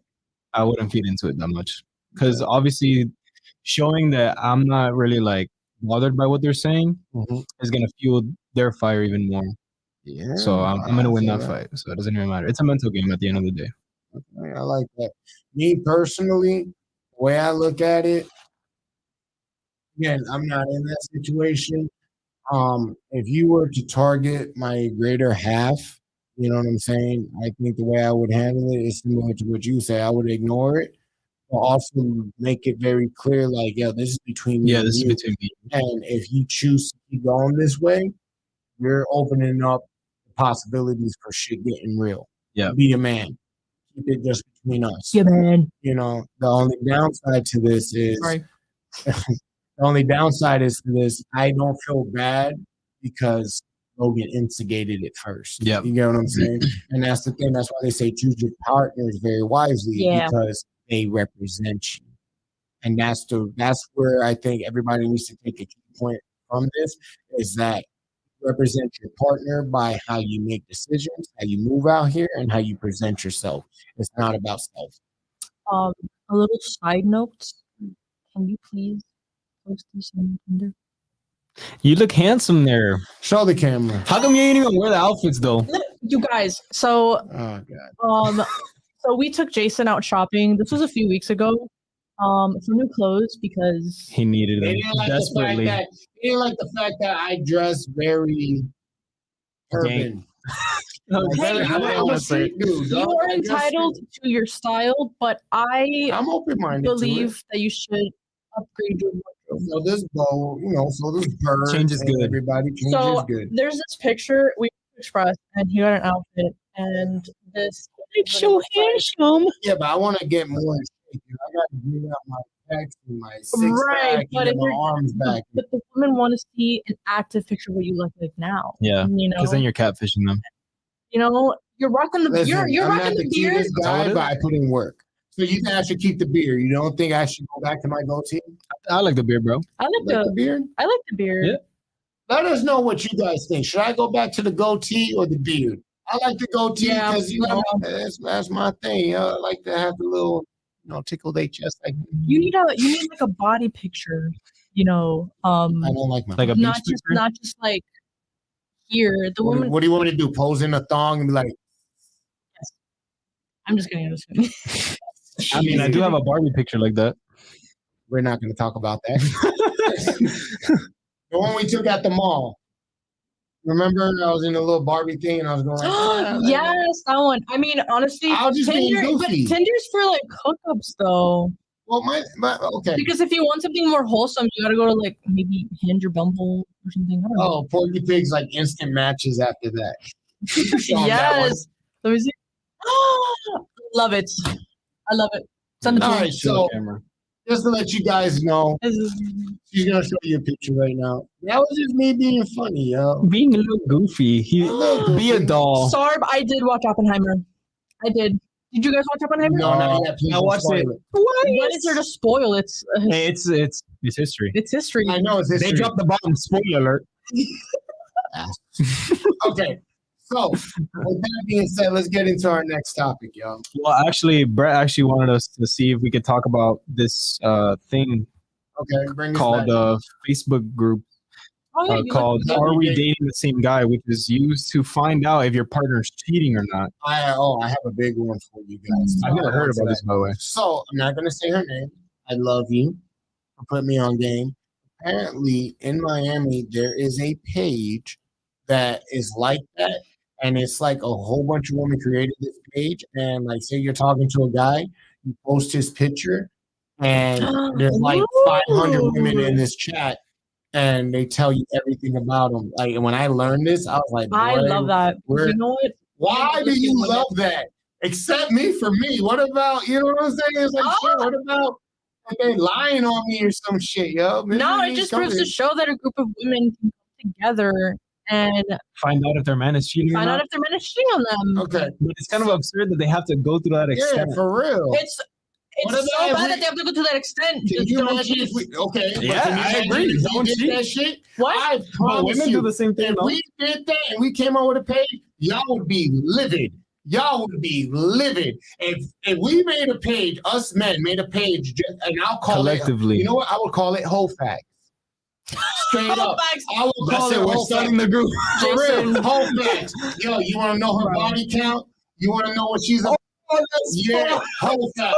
I wouldn't feed into it that much because obviously showing that I'm not really like bothered by what they're saying is gonna fuel their fire even more. Yeah. So I'm gonna win that that. fight. So it doesn't even matter. It's a mental game at the end of the day. Okay, I like that. Me personally, the way I look at it, again, I'm not in that situation. If you were to target my greater half, you know what I'm saying? I think the way I would handle it is similar to what you say. I would ignore it, but also make it very clear, like, yo, this is between me Yeah, and this is you. between me. And if you choose to keep going this way, you're opening up the possibilities for shit getting real. Yeah. Be a man. Keep it just between us. Yeah, man. You know, the only downside to this is Sorry. the only downside is to this, I don't feel bad because Logan instigated it first. Yep. You get what I'm saying? And that's the thing. That's why they say choose your partners very wisely because they represent you. And that's where I think everybody needs to take a key point from this is that you represent your partner by how you make decisions, how you move out here, and how you present yourself. It's not about self. A little side note. Can you please post this on Tinder? You look handsome there. Show the camera. How come you ain't even wear the outfits though? You guys, so Oh god. so we took Jason out shopping. This was a few weeks ago. For new clothes because He needed them desperately. He didn't like the fact that I dress very urban. Hey, I'm a street dude. you are entitled to your style, but I'm open-minded. believe that you should upgrade your wardrobe. So this bow, so this bird. Change is good. Everybody, change So is good. there's this picture we expressed, and he got an outfit, and this. It's so handsome. Yeah, but I want to get more in shape. I got to bring out my pecs and my six Right, pack but and if my you're- arms back. But the women want to see an active picture of what you look like now. Yeah, you know, because then you're catfishing them. you know, you're rocking the Listen, you're I'm rocking not the beard. cutest guy, but I put in work. So you think I should keep the beard? You don't think I should go back to my goatee? I like the beard, bro. I like the beard. I like the beard. Yeah. Let us know what you guys think. Should I go back to the goatee or the beard? I like the goatee because that's my thing. I like to have the little, tickle their chest. Like You need like a body picture. I don't like my. Like a beach not just like here. The woman. What do you want me to do? Pose in a thong and be like? I'm just kidding. I'm just kidding. I mean, I do have a Barbie picture like that. We're not going to talk about that. The one we took at the mall. Remember, I was in a little Barbie thing, and I was going like, yes, that one. I mean, honestly, I'll just be goofy. But Tinder's for like hookups, though. Well, okay. Because if you want something more wholesome, you gotta go to like maybe Hinge or Bumble or something. I don't know. Oh, Porky Pig's like instant matches after that. Yes. Let me see. Love it. I love it. Send it to All me. right, so just to let you guys know, This she's gonna show you a picture right now. That was just me being funny, yo. Being a little goofy. Be a doll. Sarb, I did watch Oppenheimer. I did. Did you guys watch Oppenheimer? No, not yet. Please I watched it. What is there to spoil? It's history. It's history. I know it's history. They dropped the bomb. Spoiler alert. Okay. So, with that being said, let's get into our next topic, y'all. Well, actually, Brett actually wanted us to see if we could talk about this thing called the Facebook group called "Are We Dating the Same Guy?" which is used to find out if your partner's cheating or not. I have a big one for you guys. I've never heard about this, by the way. So, I'm not going to say her name. I love you for putting me on game. Apparently, in Miami, there is a page that is like that. And it's like a whole bunch of women created this page. And like, say you're talking to a guy, you post his picture, and there's like 500 women in this chat, and they tell you everything about him. Like, and when I learned this, I was like, I love that. You know what? Why do you love that? Except me for me. What about, you know what I'm saying? It's like, shit, what about if they lying on me or some shit, yo? No, it just proves to show that a group of women can come together and find out if their man is cheating. Find out if their man is cheating on them. Okay, but it's kind of absurd that they have to go through that extent. Yeah, for real. It's so bad that they have to go to that extent. Can you imagine if we? Okay, yeah, I agree. Don't cheat that shit. What? I promise women you, do the same thing. If we did that and we came out with a page, y'all would be livid. y'all would be livid. If we made a page, us men made a page, and I'll call Collectively. it. You know what? I would call it whole facts. Straight Whole up, facts. I would call it We're whole starting facts. the group. For real, Jason. whole facts. Yo, you want to know her body count? You want to know what she's? Yeah, whole facts.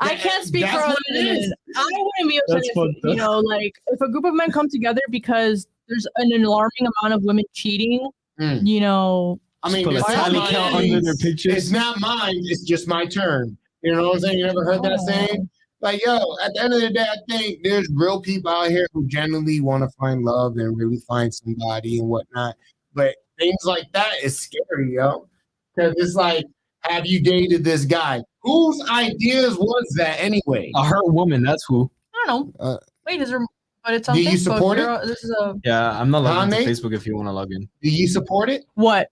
I can't speak for That's other what it is. women. I wouldn't be upset That's if, fucked up. you know, like if a group of men come together because there's an alarming amount of women cheating, Mm. you know. I mean, Put a this is tally my count ending. under their pictures. It's not mine. It's just my turn. You know what I'm saying? You never heard that saying? Like, yo, at the end of the day, I think there's real people out here who genuinely want to find love and really find somebody and whatnot. But things like that is scary, yo. Because it's like, have you dated this guy? Whose ideas was that anyway? A hurt woman, that's who. I don't know. Wait, is there? But it's on Do Facebook. you support it? This is a Yeah, I'm not logging Nate? into Facebook if you want to log in. Do you support it? what?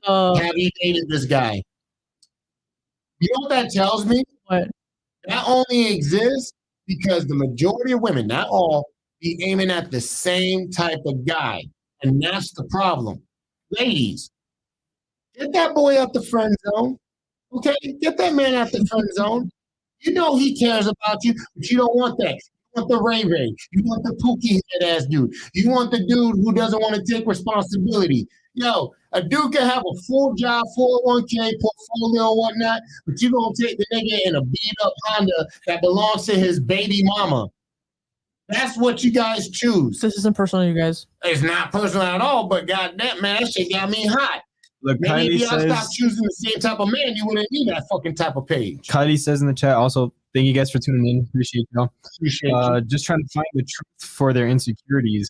Have you dated this guy? You know what that tells me? What? That only exists because the majority of women, not all, be aiming at the same type of guy. And that's the problem. Ladies, get that boy out the friend zone. Okay? Get that man out the friend zone. You know he cares about you, but you don't want that. You want the Ray Ray. You want the pookie head ass dude. You want the dude who doesn't want to take responsibility. Yo, a dude can have a full job, 401k, portfolio, and whatnot, but you're going to take the nigga in a beat up Honda that belongs to his baby mama. That's what you guys choose. This isn't personal, you guys. It's not personal at all, but goddamn, man, that shit got me hot. Look, Maybe if Kylie y'all stop says, choosing the same type of man, you wouldn't need that fucking type of page. Kylie says in the chat also, thank you guys for tuning in. Appreciate y'all. Appreciate you. Just trying to find the truth for their insecurities.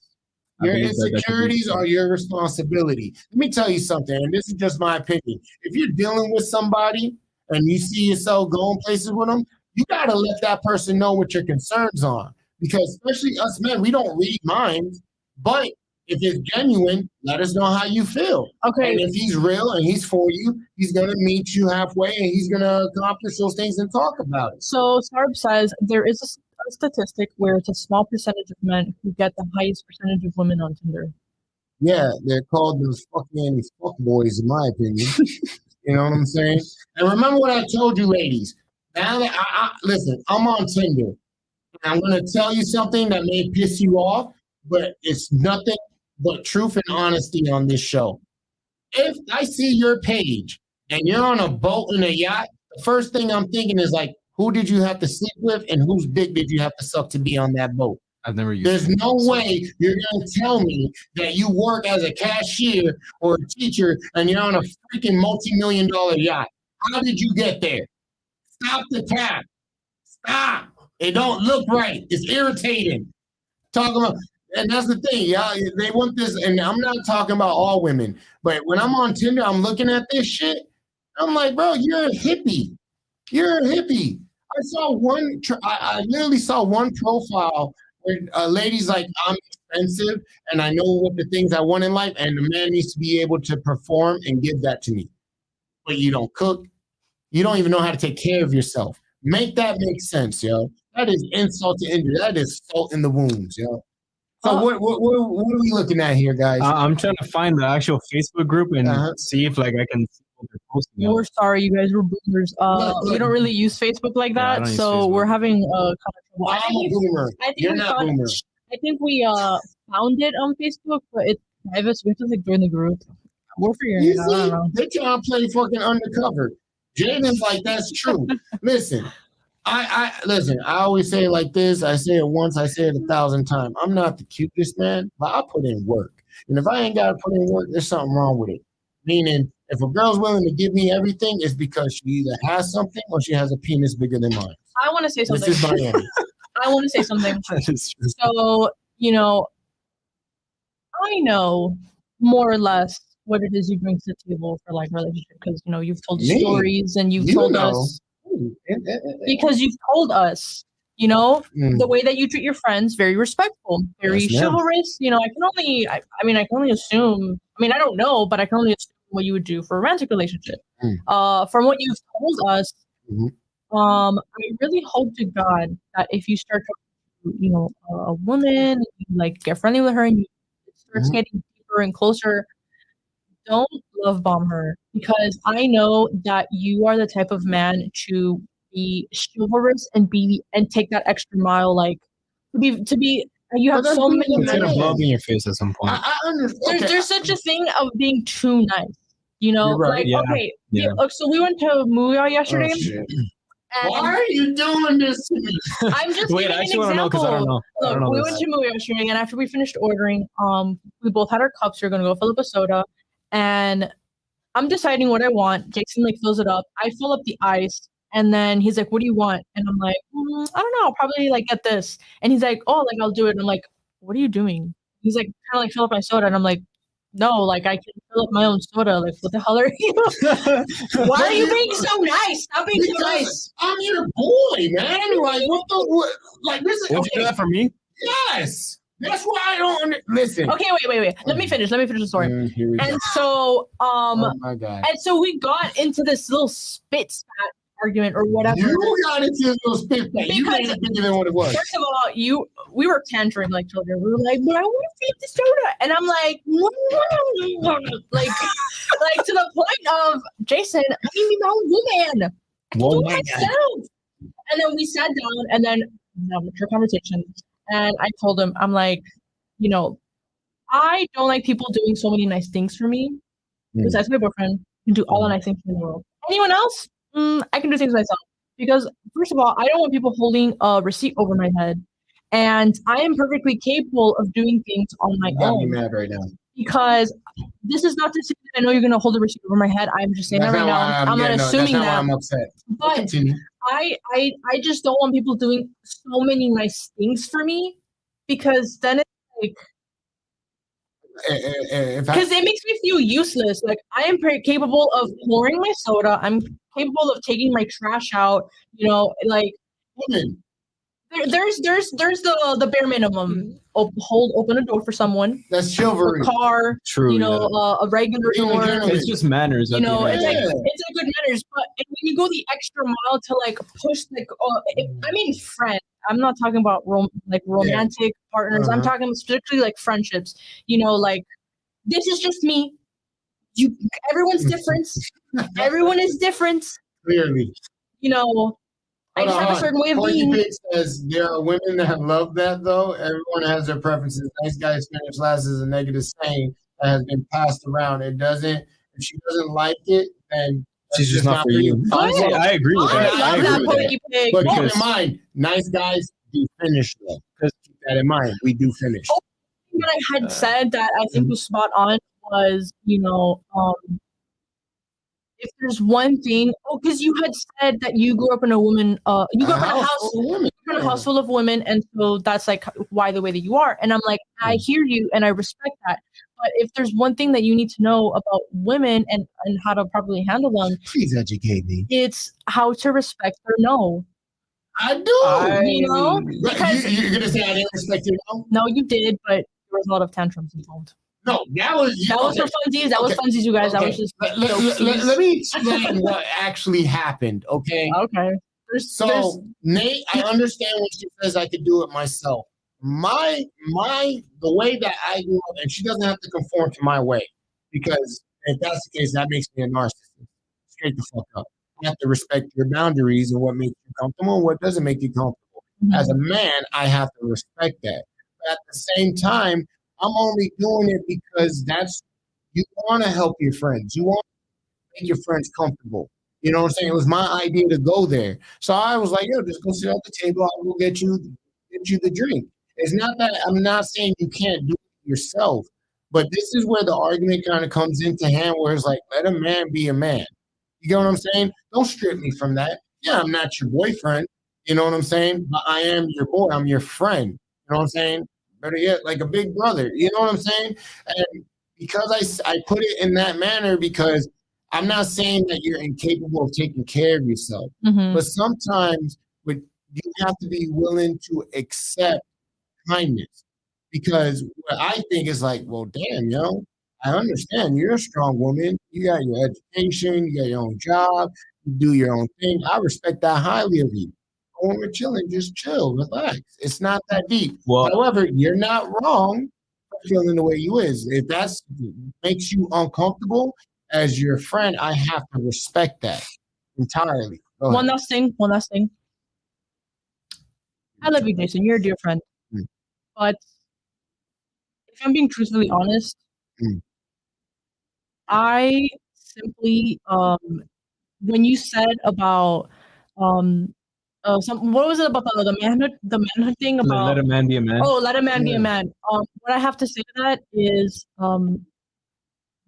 I Your believe that could be- insecurities are your responsibility. Let me tell you something, and this is just my opinion. If you're dealing with somebody and you see yourself going places with them, you got to let that person know what your concerns are. Because especially us men, we don't read minds. But if it's genuine, let us know how you feel. Okay. And if he's real and he's for you, he's going to meet you halfway and he's going to accomplish those things and talk about it. So Sarb says there is a statistic where it's a small percentage of men who get the highest percentage of women on Tinder. Yeah, they're called those fucking fuck boys, in my opinion. You know what I'm saying? And remember what I told you, ladies. Now that listen, I'm on Tinder. And I'm going to tell you something that may piss you off, but it's nothing but truth and honesty on this show. If I see your page and you're on a boat in a yacht, the first thing I'm thinking is like, who did you have to sleep with and whose dick did you have to suck to be on that boat? I've never used There's it. no way you're going to tell me that you work as a cashier or a teacher and you're on a freaking multi-million-dollar yacht. How did you get there? Stop the cap. Stop. It don't look right. It's irritating. Talking about, and that's the thing, y'all. They want this, and I'm not talking about all women, but when I'm on Tinder, I'm looking at this shit. I'm like, bro, you're a hippie. You're a hippie. I saw one. I literally saw one profile where a lady's like, I'm expensive, and I know what the things I want in life, and the man needs to be able to perform and give that to me. But you don't cook. You don't even know how to take care of yourself. Make that make sense, yo. That is insult to injury. That is salt in the wounds, yo. So what are we looking at here, guys? I'm trying to find the actual Facebook group and see if like I can see what they're posting. We're sorry, you guys were boomers. We don't really use Facebook like Yeah, I that, don't use so Facebook. we're having kind of trouble. I'm a boomer. You're not a boomer. I think we found it on Facebook, but it's private, so we have to like join the group. We're figuring You it out. I don't see, know. they trying to play fucking undercover. Jaden's like, that's true. Listen, I listen, I always say it like this. I say it once, I say it 1,000 times. I'm not the cutest man, but I put in work. And if I ain't got to put in work, there's something wrong with it. Meaning, if a girl's willing to give me everything, it's because she either has something or she has a penis bigger than mine. I want to say something. This is Miami. I want to say something. That is true. So, you know, I know more or less what it is you bring to the table for like relationship because you know you've told Me? stories and you've You told know. us because you've told us, you know, the way that you treat your friends, very respectful, very Yes, ma'am. chivalrous. You know, I can only assume. I mean, I don't know, but I can only assume what you would do for a romantic relationship. From what you've told us, I really hope to God that if you start to, you know, a woman, you, like get friendly with her, and it starts getting deeper and closer. don't love bomb her because I know that you are the type of man to be chivalrous and take that extra mile, like to be. You But have that's so being many a It's gonna blow up man. in your face at some point. I understand. there's Okay, there's such a thing of being too nice. You know, you're right. like Yeah, okay, yeah. so we went to Muya Oh yesterday, shit! Why and are you doing this to me? I'm just Wait, giving I an actually want to know because I don't example. know. I Look, don't know we went this. to Muya yesterday, and after we finished ordering, we both had our cups. We are gonna go fill up a soda, and I'm deciding what I want. Jason like fills it up. I fill up the ice, and then he's like, "What do you want?" And I'm like, "I don't know. I'll probably like get this." And he's like, "Oh, like I'll do it." And I'm like, "What are you doing?" He's like, "Kind of like fill up my soda," and I'm like, "No, like I can fill up my own soda. Like what the hell are you? Why are you being so nice? Stop being so Because nice." I'm your boy, man. Like what? Like this is Would you do okay. that for me? Yes, that's why I don't listen. Okay, wait. Let me finish. Let me finish the story. Here we go. And so, Oh my god. and so we got into this little spit spat argument or whatever. You got into this little spit back. You made it bigger than what it was. First of all, we were tantering like children. We were like, "But I want to feed the soda," and I'm like, like to the point of Jason, I can be my own woman. I can Whoa, do it my God. myself. And then we sat down, and then mature conversation, and I told him, I'm like, you know, I don't like people doing so many nice things for me. Besides my boyfriend, can do all the nice things in the world. Anyone else? I can do things myself. Because first of all, I don't want people holding a receipt over my head, and I am perfectly capable of doing things on my You got me own. mad right now. Because this is not to say that I know you're going to hold a receipt over my head. I'm just saying That's that right not now. why I'm not assuming that's not why that. I'm upset. But Continue. I just don't want people doing so many nice things for me, because then it's like, because it makes me feel useless. Like I am capable of pouring my soda. I'm capable of taking my trash out. You know, like Women, there's the bare minimum. Open a door for someone. that's A chivalry. car. True. You know, Yeah. a regular Being a door. gentleman. It's just manners. You At the know, end of it's the like day. Yeah. it's like good manners. But when you go the extra mile to like push, like, I mean, friends. I'm not talking about romantic partners. I'm Uh-huh. talking specifically like friendships. You know, like this is just me. Everyone's different. Everyone is different. Clearly. You know, I just have a certain way of Porky being. Pig says there are women that love that though. Everyone has their preferences. Nice guys finish last is a negative saying that has been passed around. It doesn't. If she doesn't like it, then She's just not for you. Good. Honestly, I agree with I that. love I that agree with that. Porky Pig. But keep Because- in mind, nice guys do finish though. Keep that in mind. We do finish. What I had said that I think was spot on was, you know, if there's one thing, because you had said that you grew up in you grew up in a house, full of women. you're in a house full of women, and so that's like why the way that you are. And I'm like, I hear you, and I respect that. But if there's one thing that you need to know about women and how to properly handle them, Please educate me. it's how to respect their no. I do. You know, But because you're gonna say I didn't respect you now? no, you did, but there was a lot of tantrums involved. No, that was That was for funsies. That was funsies, you guys. That Okay. was just Let me explain what actually happened. Okay. okay. So Nate, I understand when she says I could do it myself. The way that I grew up, and she doesn't have to conform to my way, because if that's the case, that makes me a narcissist. Straight the fuck up. You have to respect your boundaries and what makes you comfortable and what doesn't make you comfortable. As a man, I have to respect that. But at the same time, I'm only doing it because you want to help your friends. You want to make your friends comfortable. You know what I'm saying? It was my idea to go there. So I was like, yo, just go sit at the table. I will get you the drink. It's not that I'm not saying you can't do it yourself, but this is where the argument kind of comes into hand where it's like, let a man be a man. You get what I'm saying? Don't strip me from that. Yeah, I'm not your boyfriend. You know what I'm saying? But I am your boy. I'm your friend. You know what I'm saying? Better yet, like a big brother. You know what I'm saying? And because I put it in that manner, because I'm not saying that you're incapable of taking care of yourself, but sometimes you have to be willing to accept kindness. Because what I think is like, well, damn, I understand you're a strong woman. You got your education, you got your own job, you do your own thing. I respect that highly of you. When we're chilling, just chill, relax. It's not that deep. Well, However, you're not wrong feeling the way you is. If that's makes you uncomfortable as your friend, I have to respect that entirely. Go One ahead. last thing. One last thing. I love you, Jason. You're a dear friend. Mm. But if I'm being truthfully honest, Mm. I simply when you said about what was it about the manhood thing Let about a man be a man. oh, let a man be a Yeah. man. What I have to say to that is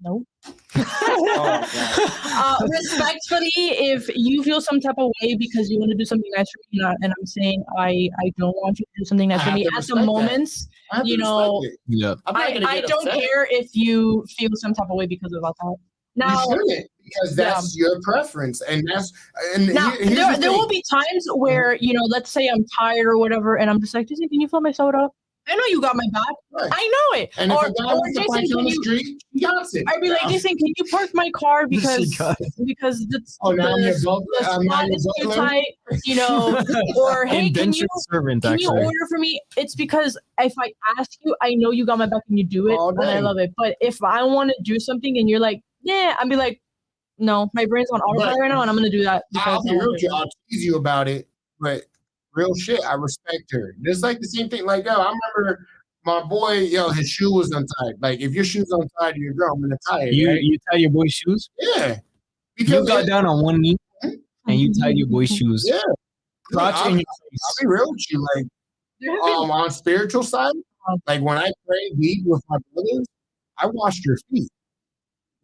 no. Oh, God. Respectfully, if you feel some type of way because you want to do something nice for me, and I'm saying I don't want you to do something I nice for have me to at the respect that. moments, I have to you respect know, it. Yeah. I'm not gonna I get don't upset. care if you feel some type of way because about that. You Now, shouldn't, because yeah. that's your preference, and here's Now the there will thing. be times where let's say I'm tired or whatever, and I'm just like, Jason, can you fill my soda? I know you got my back. Right. I know it. And if Or a guy wants to Jason, fight you can on the you? street, he got it. I'd be like, Jason, can you park my car because Oh, now I'm your the butler. I'm now spot your is too butler. tight, or hey, can you Indentured servant, can you actually. order for me? It's because if I ask you, I know you got my back and you do it, All and I day. love it. But if I want to do something and you're like, yeah, I'd be like, no, my brain's on autopilot But right now, and I'm gonna do that I'll because be I real want with to. you. I'll tease you about it, but real shit, I respect her. Just like the same thing. Like, yo, I remember my boy, his shoe was untied. Like, if your shoe's untied to your girl, I'm gonna tie it. You Right? you tie your boy's shoes. Yeah, You because got down on one knee and you tied your boy's shoes. yeah, Crotch I'll, in your I'll face. be real with you. Like, on spiritual side, like when I pray weed with my brothers, I washed your feet.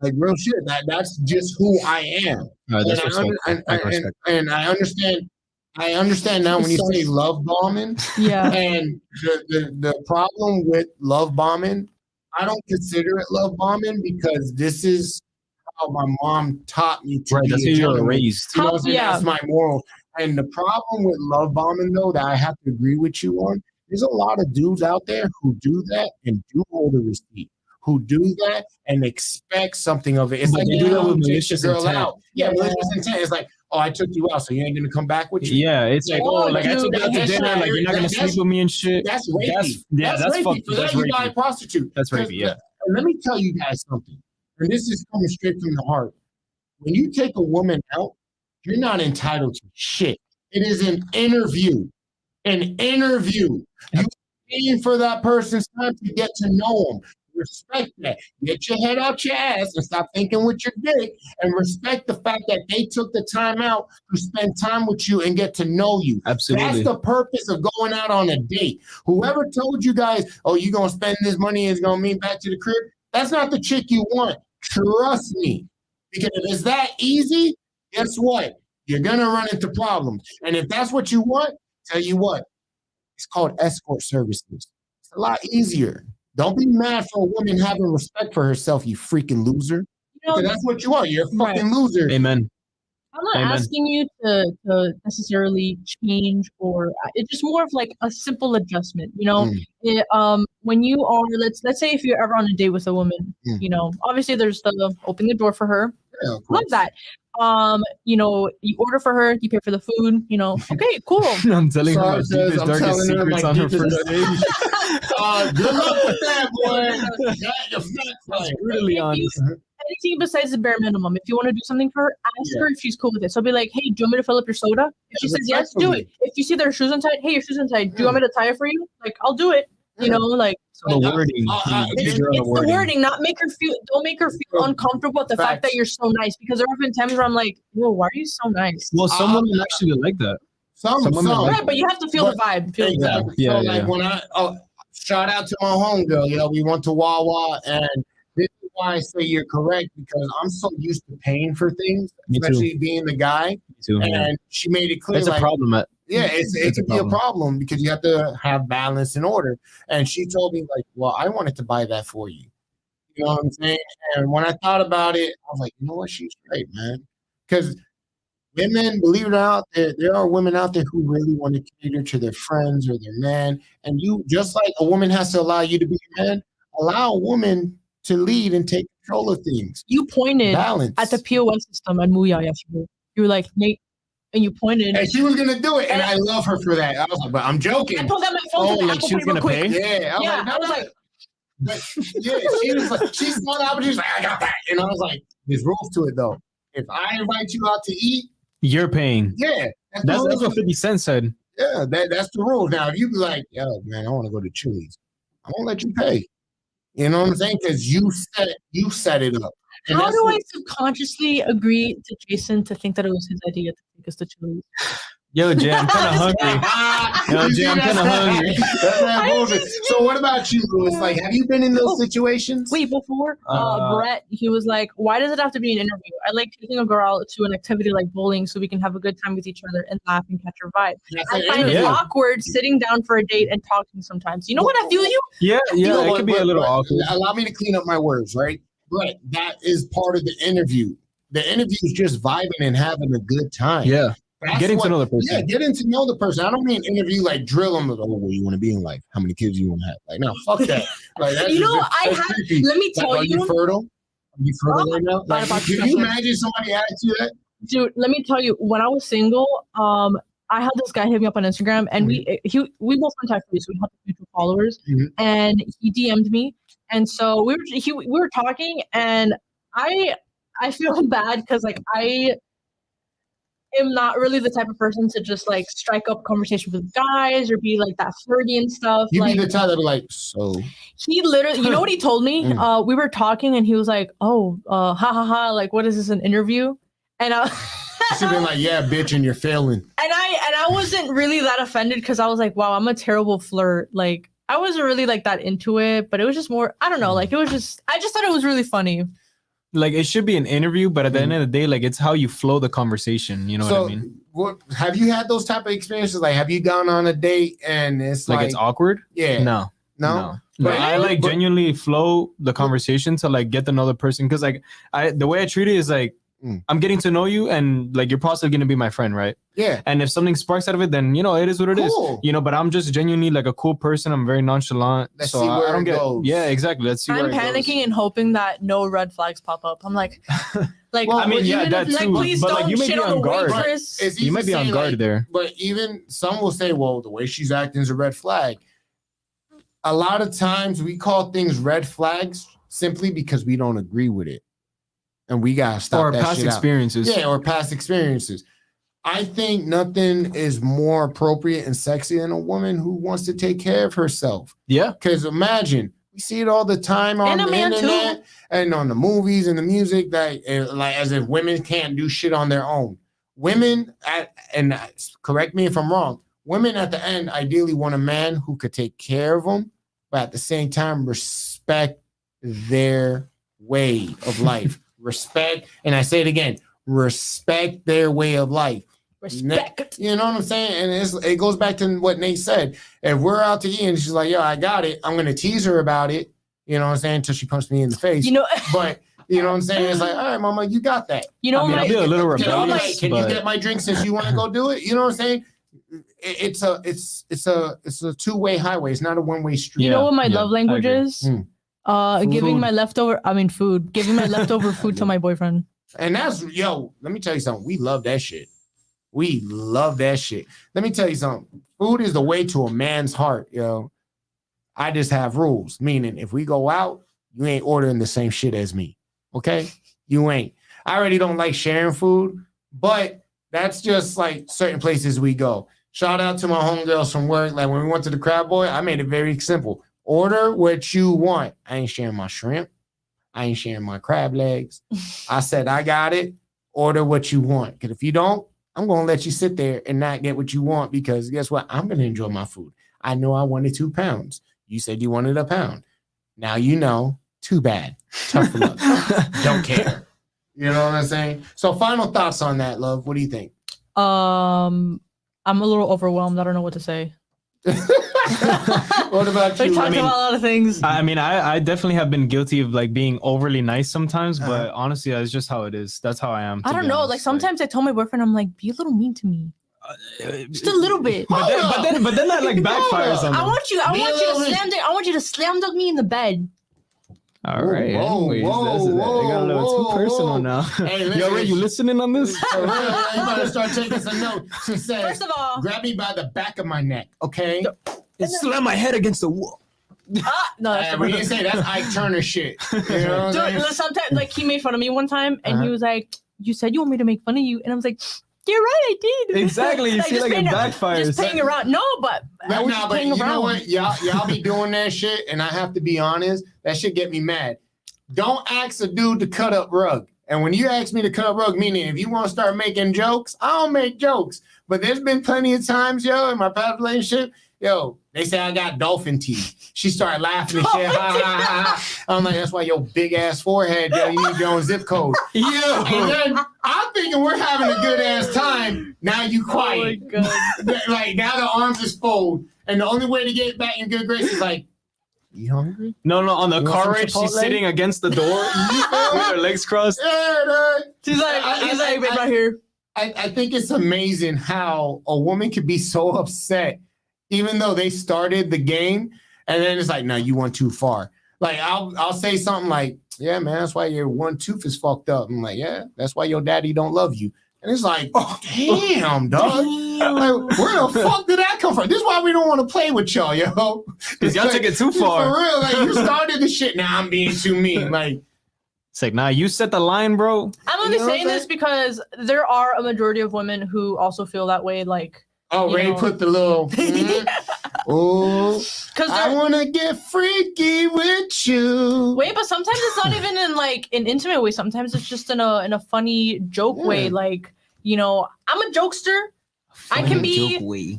Like real shit. That's just who I am. That's And respect. I respect. and I understand. I understand now when you say love bombing. Yeah. And the problem with love bombing, I don't consider it love bombing because this is how my mom taught me to Right, be that's a how you were gentleman. raised. You know what I'm saying? Yeah. That's my moral. And the problem with love bombing, though, that I have to agree with you on, there's a lot of dudes out there who do that and do hold a receipt, who do that and expect something of it. It's But like they you do that know, with who takes your malicious girl intent. out. Yeah, malicious intent. It's like, oh, I took you out, so you ain't gonna come back with you. Yeah, it's like, oh, like I dude, took you out to that's dinner, not- like you're not gonna that's- sleep with me and shit. That's rapey. That's rapey. fucked. For That's that, you buy a rapey. prostitute. That's rapey, yeah. And let me tell you guys something. And this is coming straight from the heart. When you take a woman out, you're not entitled to shit. It is an interview. An interview. You're paying for that person's time to get to know them. Respect that. Get your head out your ass and stop thinking with your dick, and respect the fact that they took the time out to spend time with you and get to know you. Absolutely. That's the purpose of going out on a date. Whoever told you guys, oh, you're going to spend this money and it's going to mean back to the crib, that's not the chick you want. Trust me. Because if it's that easy, guess what? You're going to run into problems. And if that's what you want, tell you what, it's called escort services. It's a lot easier. Don't be mad for a woman having respect for herself, you freaking loser. Because that's what you are. You're a fucking loser. Amen. I'm not Amen. asking you to necessarily change, or it's just more of like a simple adjustment. When you are let's say if you're ever on a date with a woman, obviously there's the open the door for her. Yeah, of Love course. that. You order for her, you pay for the food. Okay, cool. I'm telling her my Sorry, sis, deepest, I'm darkest telling her secrets my on her deepest, first date. Good luck with that, boy. You're fat, That's boy. brutally If you- honest. Anything besides the bare minimum. If you want to do something for her, ask Yeah. her if she's cool with it. So be like, hey, do you want me to fill up your soda? If she Yeah, says yes, do it. If you see their shoes untied, hey, your shoes untied. Do you want me to tie it for you? Like, I'll do it. Like So the wording. it's the wording, not make her feel. Don't make her feel uncomfortable with the fact that you're so nice. Because there have been times where I'm like, whoa, why are you so nice? Well, some women actually like that. Some women like Right, but you have to feel the vibe. Feel the vibe. Exactly. Yeah, So, yeah. like when shout out to my homegirl, we went to Wawa, and this is why I say you're correct, because I'm so used to paying for things, Me too. especially being the guy. Me too, And yeah. she made it clear, It's a problem. yeah, it a could be a problem because you have to have balance and order. And she told me, like, well, I wanted to buy that for you. You know what I'm saying? And when I thought about it, I was like, you know what? She's right, man. Because women, believe it or not, there are women out there who really want to cater to their friends or their man. And you, just like a woman has to allow you to be a man, allow a woman to lead and take control of things. You pointed Balance. at the POS system at Muya yesterday. You were like, Nate, and you pointed. And she was gonna do it, and I love her for that. I was like, but I'm joking. I pulled out my phone to the like Apple she was Pay real gonna quick. pay? Yeah, I was like, I was like, But yeah, she saw the opportunity. She's like, I got that. And I was like, there's rules to it though. If I invite you out to eat, You're paying. yeah, That's what 50 Cent said. Yeah, that's the rule. Now, if you be like, yo, man, I want to go to Chili's, I won't let you pay. You know what I'm saying? Because you set it up. And How that's do what- I subconsciously agree to Jason to think that it was his idea to take us to Chili's? Yo, Jay, I'm kind of hungry. Yo, Jay, I'm kind of hungry. That's not bullshit. So what about you, Louis? Like, have you been in those situations? Wait, before Brett, he was like, why does it have to be an interview? I like taking a girl to an activity like bowling so we can have a good time with each other and laugh and catch her vibe. That's I an find it interview. awkward sitting down for a date and talking sometimes. You know what? I feel you. Yeah, You know it what, could be a but- little but awkward. Allow me to clean up my words, right? But that is part of the interview. The interview is just vibing and having a good time. Yeah. That's Getting to what- know the person. Yeah, getting to know the person. I don't mean interview like drill them. Oh, what do you want to be in life? How many kids do you want to have? Like, no, fuck that. Like, that's You know, that's creepy. let me Like, tell are you fertile? Are you fertile right now? Like, about can to you say- imagine somebody asked you that? Dude, let me tell you, when I was single, I had this guy hit me up on Instagram, and we both contact me, so we have mutual followers, Mhm. and he DM'd me, and so we were talking, and I feel bad because like I am not really the type of person to just like strike up conversation with guys or be like that flirty and stuff. You like be the type that be like, so he literally, you know what he told me? We were talking, and he was like, "Oh, ha ha ha! Like, what is this, an interview?" And I. she been like, yeah, bitch, and you're failing. And I wasn't really that offended because I was like, wow, I'm a terrible flirt. Like I wasn't really like that into it, but it was just more, I don't know, like I just thought it was really funny. Like, it should be an interview, but at the end of the day, like, it's how you flow the conversation. You know what I mean? What have you had those type of experiences? Like, have you gone on a date and it's Like, like, it's awkward? yeah, No. no? No, But- I like but- genuinely flow the conversation to like get to know the person, because like the way I treat it is like I'm getting to know you, and like you're possibly gonna be my friend, right? Yeah. And if something sparks out of it, then it is what it is. Cool. But I'm just genuinely like a cool person. I'm very nonchalant. Let's so see where I don't it get. goes. Yeah, exactly. Let's see I'm where it panicking goes. and hoping that no red flags pop up. I'm like, Well, I mean, yeah, even that if, like, too. please But don't like, you may shit be on the on guard. waitress. It's You easy might to be on say, guard like, there. But even some will say, well, the way she's acting is a red flag. A lot of times we call things red flags simply because we don't agree with it. And we gotta stop Or that past shit out. experiences. Yeah, or past experiences. I think nothing is more appropriate and sexy than a woman who wants to take care of herself. Yeah. Because imagine, we see it all the time on And a the man, internet and on the movies and the music that like as if women can't do shit on their own. Women, and correct me if I'm wrong, women at the end ideally want a man who could take care of them, but at the same time respect their way of life. Respect, and I say it again, respect their way of life. Respect. You know what I'm saying? And it goes back to what Nate said. If we're out to eat and she's like, yo, I got it, I'm gonna tease her about it, you know what I'm saying, until she punches me in the face. You know, But you know what I'm saying? It's like, all right, mama, you got that. you know, I mean, my, I'll be a little Can, I, rebellious, can you but get my drink since you want to go do it? You know what I'm saying? It's a two-way highway. It's not a one-way street. you know what my Yeah, love I language agree. is? Giving Food. my leftover, giving my leftover food to my boyfriend. And that's, yo, let me tell you something. We love that shit. We love that shit. Let me tell you something. Food is the way to a man's heart, yo. I just have rules, meaning if we go out, you ain't ordering the same shit as me. Okay? You ain't. I already don't like sharing food, but that's just like certain places we go. Shout out to my homegirls from work. Like when we went to the Crab Boy, I made it very simple. Order what you want. I ain't sharing my shrimp. I ain't sharing my crab legs. I said, I got it. Order what you want. Because if you don't, I'm going to let you sit there and not get what you want, because guess what? I'm going to enjoy my food. I know I wanted 2 pounds. You said you wanted a pound. Now you know. Too bad. Tough luck. Don't care. You know what I'm saying? So final thoughts on that, love. What do you think? I'm a little overwhelmed. I don't know what to say. What about We you? talked about a lot of things. I mean, I definitely have been guilty of like being overly nice sometimes, but honestly, that's just how it is. That's how I am. I to don't be know. honest. Like sometimes I told my boyfriend, I'm like, be a little mean to me, just a little bit. but then that like backfires on I them. want you I want you to slam dunk me in the bed. All right. Whoa, anyways, whoa, that's it. It got a little whoa, too personal whoa. now. Hey, Yo, listen. Ray, you listening on this? So, you better start taking some notes. She says, First of all, grab me by the back of my neck, okay? And slam my head against the wall. No, that's We didn't say that's Ike Turner shit. You know what I'm saying? Dude, sometimes, like, he made fun of me one time, and Uh-huh. he was like, "You said you want me to make fun of you," and I was like, "You're right, I did." Exactly. You see, just like, it playing- backfires. Just playing around. No, but I was just but playing you around. know what? Y'all be doing that shit, and I have to be honest, that shit get me mad. Don't ask a dude to cut up rug. And when you ask me to cut up rug, meaning if you want to start making jokes, I don't make jokes. But there's been plenty of times, yo, in my past relationship, yo, they say I got dolphin teeth. She started laughing and shit. Ha, ha, ha, ha. I'm like, that's why your big ass forehead, yo, you need your own zip code. Yo. And then I'm thinking we're having a good ass time. Now you quiet. Oh my God. Like now the arms is fold. And the only way to get back in good graces is like, you hungry? No, on the You want car some ride, she's Chipotle? sitting against the door with her legs crossed. Yeah, He's like, babe, right here. I think it's amazing how a woman could be so upset, even though they started the game, and then it's like, no, you went too far. Like I'll say something like, yeah, man, that's why your one tooth is fucked up. I'm like, yeah, that's why your daddy don't love you. And it's like, oh, damn, dog. Like, where the fuck did that come from? This is why we don't want to play with y'all, yo. Because y'all like, took it too far. For real, like you started the shit. Now I'm being too mean. Like, It's like, nah, you set the line, bro. I'm only You know what saying I'm this saying? because there are a majority of women who also feel that way. Like, oh, you Ray know. put the little, oh, because I want to get freaky with you. wait, but sometimes it's not even in like an intimate way. Sometimes it's just in a funny joke way. Yeah. Like, you know, I'm a jokester. I can be You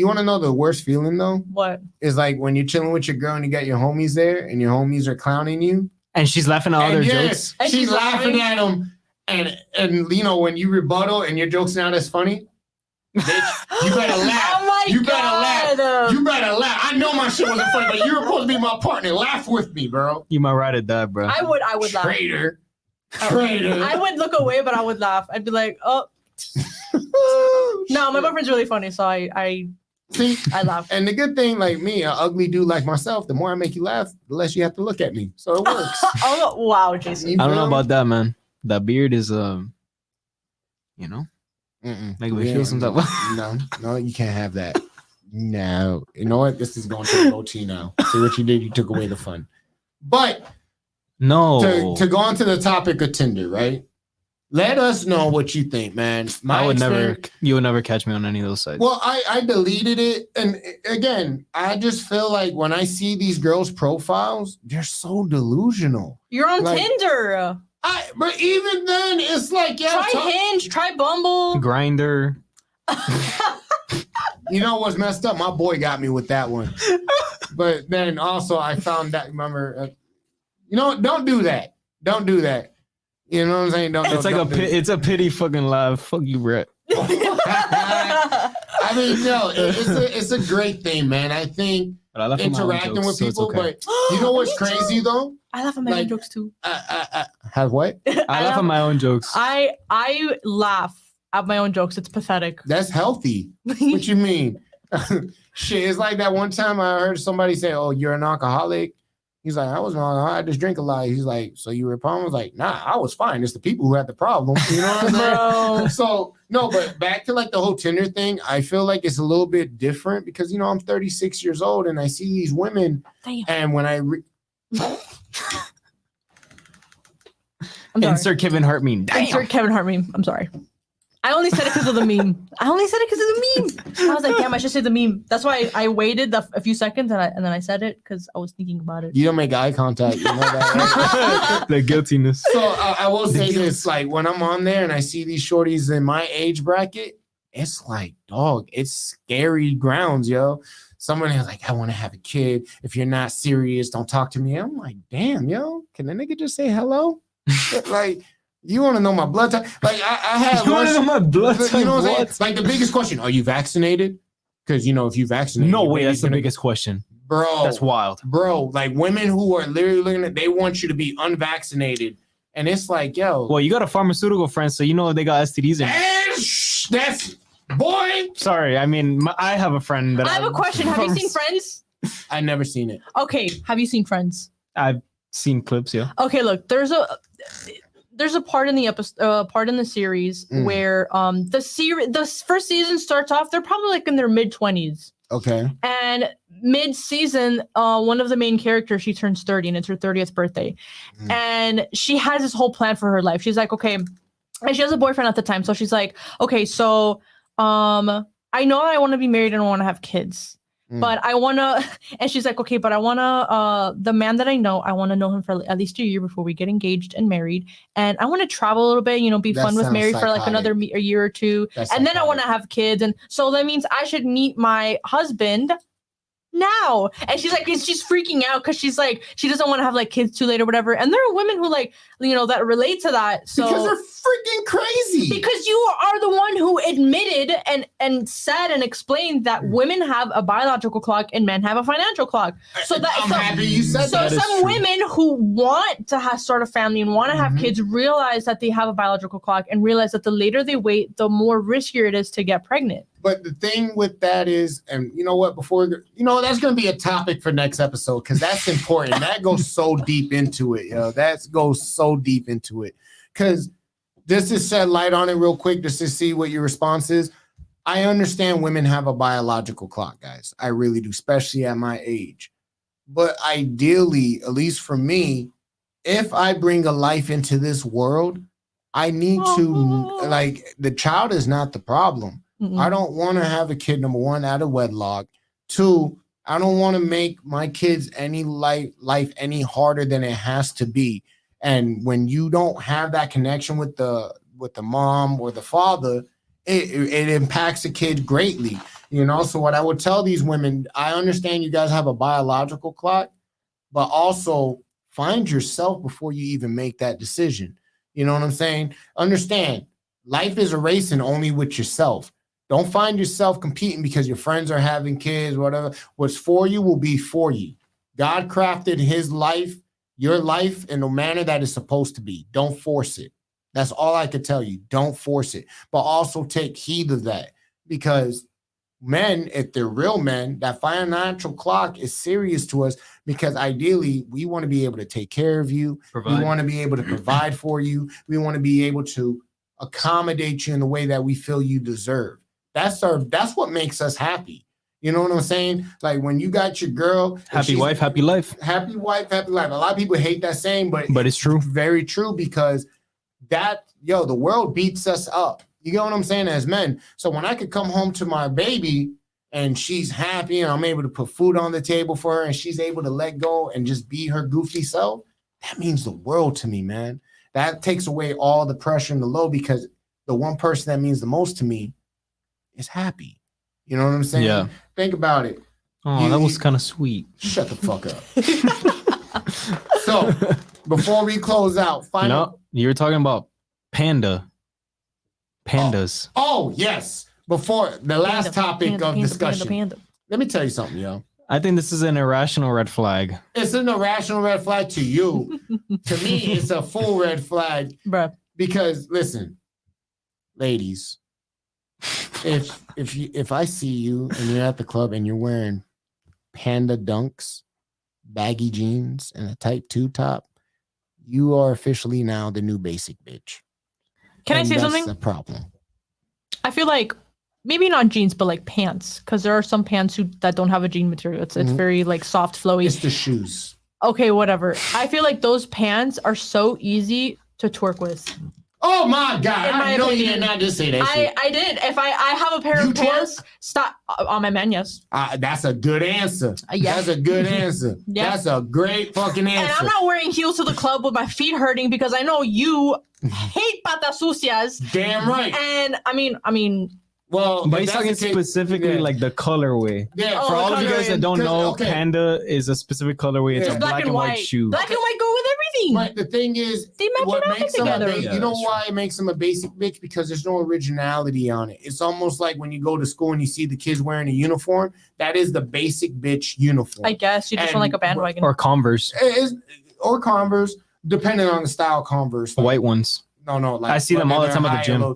want to know the worst feeling though? what? Is like when you're chilling with your girl and you got your homies there and your homies are clowning you. And she's laughing at all their And jokes. And she's she's laughing laughing. at them. And you know, when you rebuttal and your joke's not as funny, bitch, you better laugh. Oh my You better God. laugh. You better laugh. I know my shit wasn't funny, but you're supposed to be my partner. Laugh with me, bro. You might ride or die, bro. I would laugh. Traitor. Traitor. I would look away, but I would laugh. I'd be like, oh no, my boyfriend's really funny, so I See, laugh. and the good thing, like me, an ugly dude like myself, the more I make you laugh, the less you have to look at me. So it works. Oh wow, Jason. You I don't know feel me? about that, man. That beard is, you know, Mm-mm. make me feel some type of. No, you can't have that. No. You know what? This is going to the goatee now. See what you did? You took away the fun. But No. to go on to the topic of Tinder, right? Let us know what you think, man. You would never catch me on any of those sites. Well, I deleted it. And again, I just feel like when I see these girls' profiles, they're so delusional. You're on Like- Tinder. But even then, it's like, yeah, Try Hinge, try Bumble. Grinder. you know what's messed up? My boy got me with that one. But then also I found that, remember, you know what? Don't do that. Don't do that. You know what I'm saying? It's a pity fucking laugh. Fuck you, Brett. I mean, no, it's a great thing, man. I think But I laugh at my own interacting jokes, with so it's people, okay. but you know what's Me too. crazy though? I laugh at my own Like- jokes too. Have what? I laugh at my own jokes. I laugh at my own jokes. It's pathetic. That's healthy. What you mean? Shit, it's like that one time I heard somebody say, "Oh, you're an alcoholic." He's like, "I was wrong. I just drink a lot." He's like, "So you were a problem?" I was like, "Nah, I was fine. It's the people who had the problem." You know what I'm saying? Bro. So no, but back to like the whole Tinder thing, I feel like it's a little bit different because you know I'm 36 years old and I see these women, Damn. and when I'm sorry. Insert Kevin Hart meme. Damn. Insert Kevin Hart meme. I'm sorry. I only said it because of the meme. I was like, damn, I should say the meme. That's why I waited a few seconds and then I said it because I was thinking about it. you don't make eye contact, you know that. Right? The guiltiness. So I will say this: like when I'm on there and I see these shorties in my age bracket, it's like, dog, it's scary grounds, yo. Someone is like, I want to have a kid. If you're not serious, don't talk to me. I'm like, damn, yo, can the nigga just say hello? Like, you want to know my blood type? Like, I have. You want to know my blood type? You know what I'm saying? What? Like the biggest question: are you vaccinated? Because you know, if you vaccinated, No your way. baby's That's the gonna- biggest question. bro. That's wild. Bro, like women who are literally looking at, they want you to be unvaccinated, and it's like, yo, Well, you got a pharmaceutical friend, so you know they got STDs. that's boy. Sorry, I mean, I have a friend that I have a question. Have you seen Friends? I never seen it. Okay, have you seen Friends? I've seen clips, yeah. Okay, look, there's a part in the episode, part in the series where the first season starts off. They're probably like in their mid-20s, Okay. And mid-season, one of the main characters, she turns 30 and it's her 30th birthday. And she has this whole plan for her life. She's like, okay, and she has a boyfriend at the time. So she's like, okay, so I know I want to be married and I want to have kids. But I want to, and she's like, okay, but I want to, the man that I want to know him for at least a year before we get engaged and married. And I want to travel a little bit, be That fun with sounds Mary for like psychotic. a year or two. That's And then I psychotic. want to have kids. And so that means I should meet my husband now. And she's like, she's freaking out because she's like, she doesn't want to have like kids too late or whatever. And there are women who like, that relate to that. So Because they're freaking crazy. because you are the one who admitted and said and explained that women have a biological clock and men have a financial clock. So I'm happy you said so that. some women who want to start a family and want to have kids realize that they have a biological clock and realize that the later they wait, the more riskier it is to get pregnant. But the thing with that is, and you know what, that's going to be a topic for next episode because that's important. That goes so deep into it, that goes so deep into it. Because just to shed light on it real quick, just to see what your response is. I understand women have a biological clock, guys. I really do, especially at my age. But ideally, at least for me, if I bring a life into this world, I need to, the child is not the problem. I don't want to have a kid, number one, out of wedlock. Two, I don't want to make my kids life any harder than it has to be. And when you don't have that connection with the mom or the father, it impacts the kid greatly. So what I would tell these women, I understand you guys have a biological clock, but also find yourself before you even make that decision. You know what I'm saying? Understand, life is a race and only with yourself. Don't find yourself competing because your friends are having kids, whatever. What's for you will be for you. God crafted his life, your life, in the manner that it's supposed to be. Don't force it. That's all I could tell you. Don't force it. But also take heed of that. Because men, if they're real men, that financial clock is serious to us because ideally we want to be able to take care of you. We want to be able to provide for you. We want to be able to accommodate you in the way that we feel you deserve. That's what makes us happy. You know what I'm saying? Like when you got your girl, happy wife, happy life. Happy wife, happy life. A lot of people hate that saying, but it's true. Very true because the world beats us up. You get what I'm saying as men. So when I could come home to my baby and she's happy and I'm able to put food on the table for her and she's able to let go and just be her goofy self, that means the world to me, man. That takes away all the pressure and the load because the one person that means the most to me is happy. You know what I'm saying? Yeah. Think about it. Oh, that was kind of sweet. Shut the fuck up. So, before we close out, you were talking about pandas. Oh, yes. Before the last topic of discussion. Let me tell you something, yo. I think this is an irrational red flag. It's an irrational red flag to you. To me, it's a full red flag. Bruh. Because listen, ladies, if I see you and you're at the club and you're wearing panda dunks, baggy jeans, and a type 2 top, you are officially now the new basic bitch. Can I say something? That's a problem. I feel like maybe not jeans, but like pants, because there are some pants that don't have a jean material. It's very like soft, flowy. It's the shoes. Okay, whatever. I feel like those pants are so easy to twerk with. Oh my God! I know you did not just say that shit. I did. If I have a pair of pants, stop on my man. Yes. That's a good answer. Yes. That's a good answer. Yeah. That's a great fucking answer. And I'm not wearing heels to the club with my feet hurting because I know you hate patas sucias. Damn right. And I mean. Well, but he's talking specifically like the colorway. Yeah. For all of you guys that don't know, panda is a specific colorway. It's a black and white shoe. Black and white go with everything. But the thing is, they match what makes them together. you know why it makes them a basic bitch? Because there's no originality on it. It's almost like when you go to school and you see the kids wearing a uniform. That is the basic bitch uniform. I guess you just want like a bandwagon or Converse. Or Converse, depending on the style. Converse, like, white ones. No, like I see them all the time at the gym.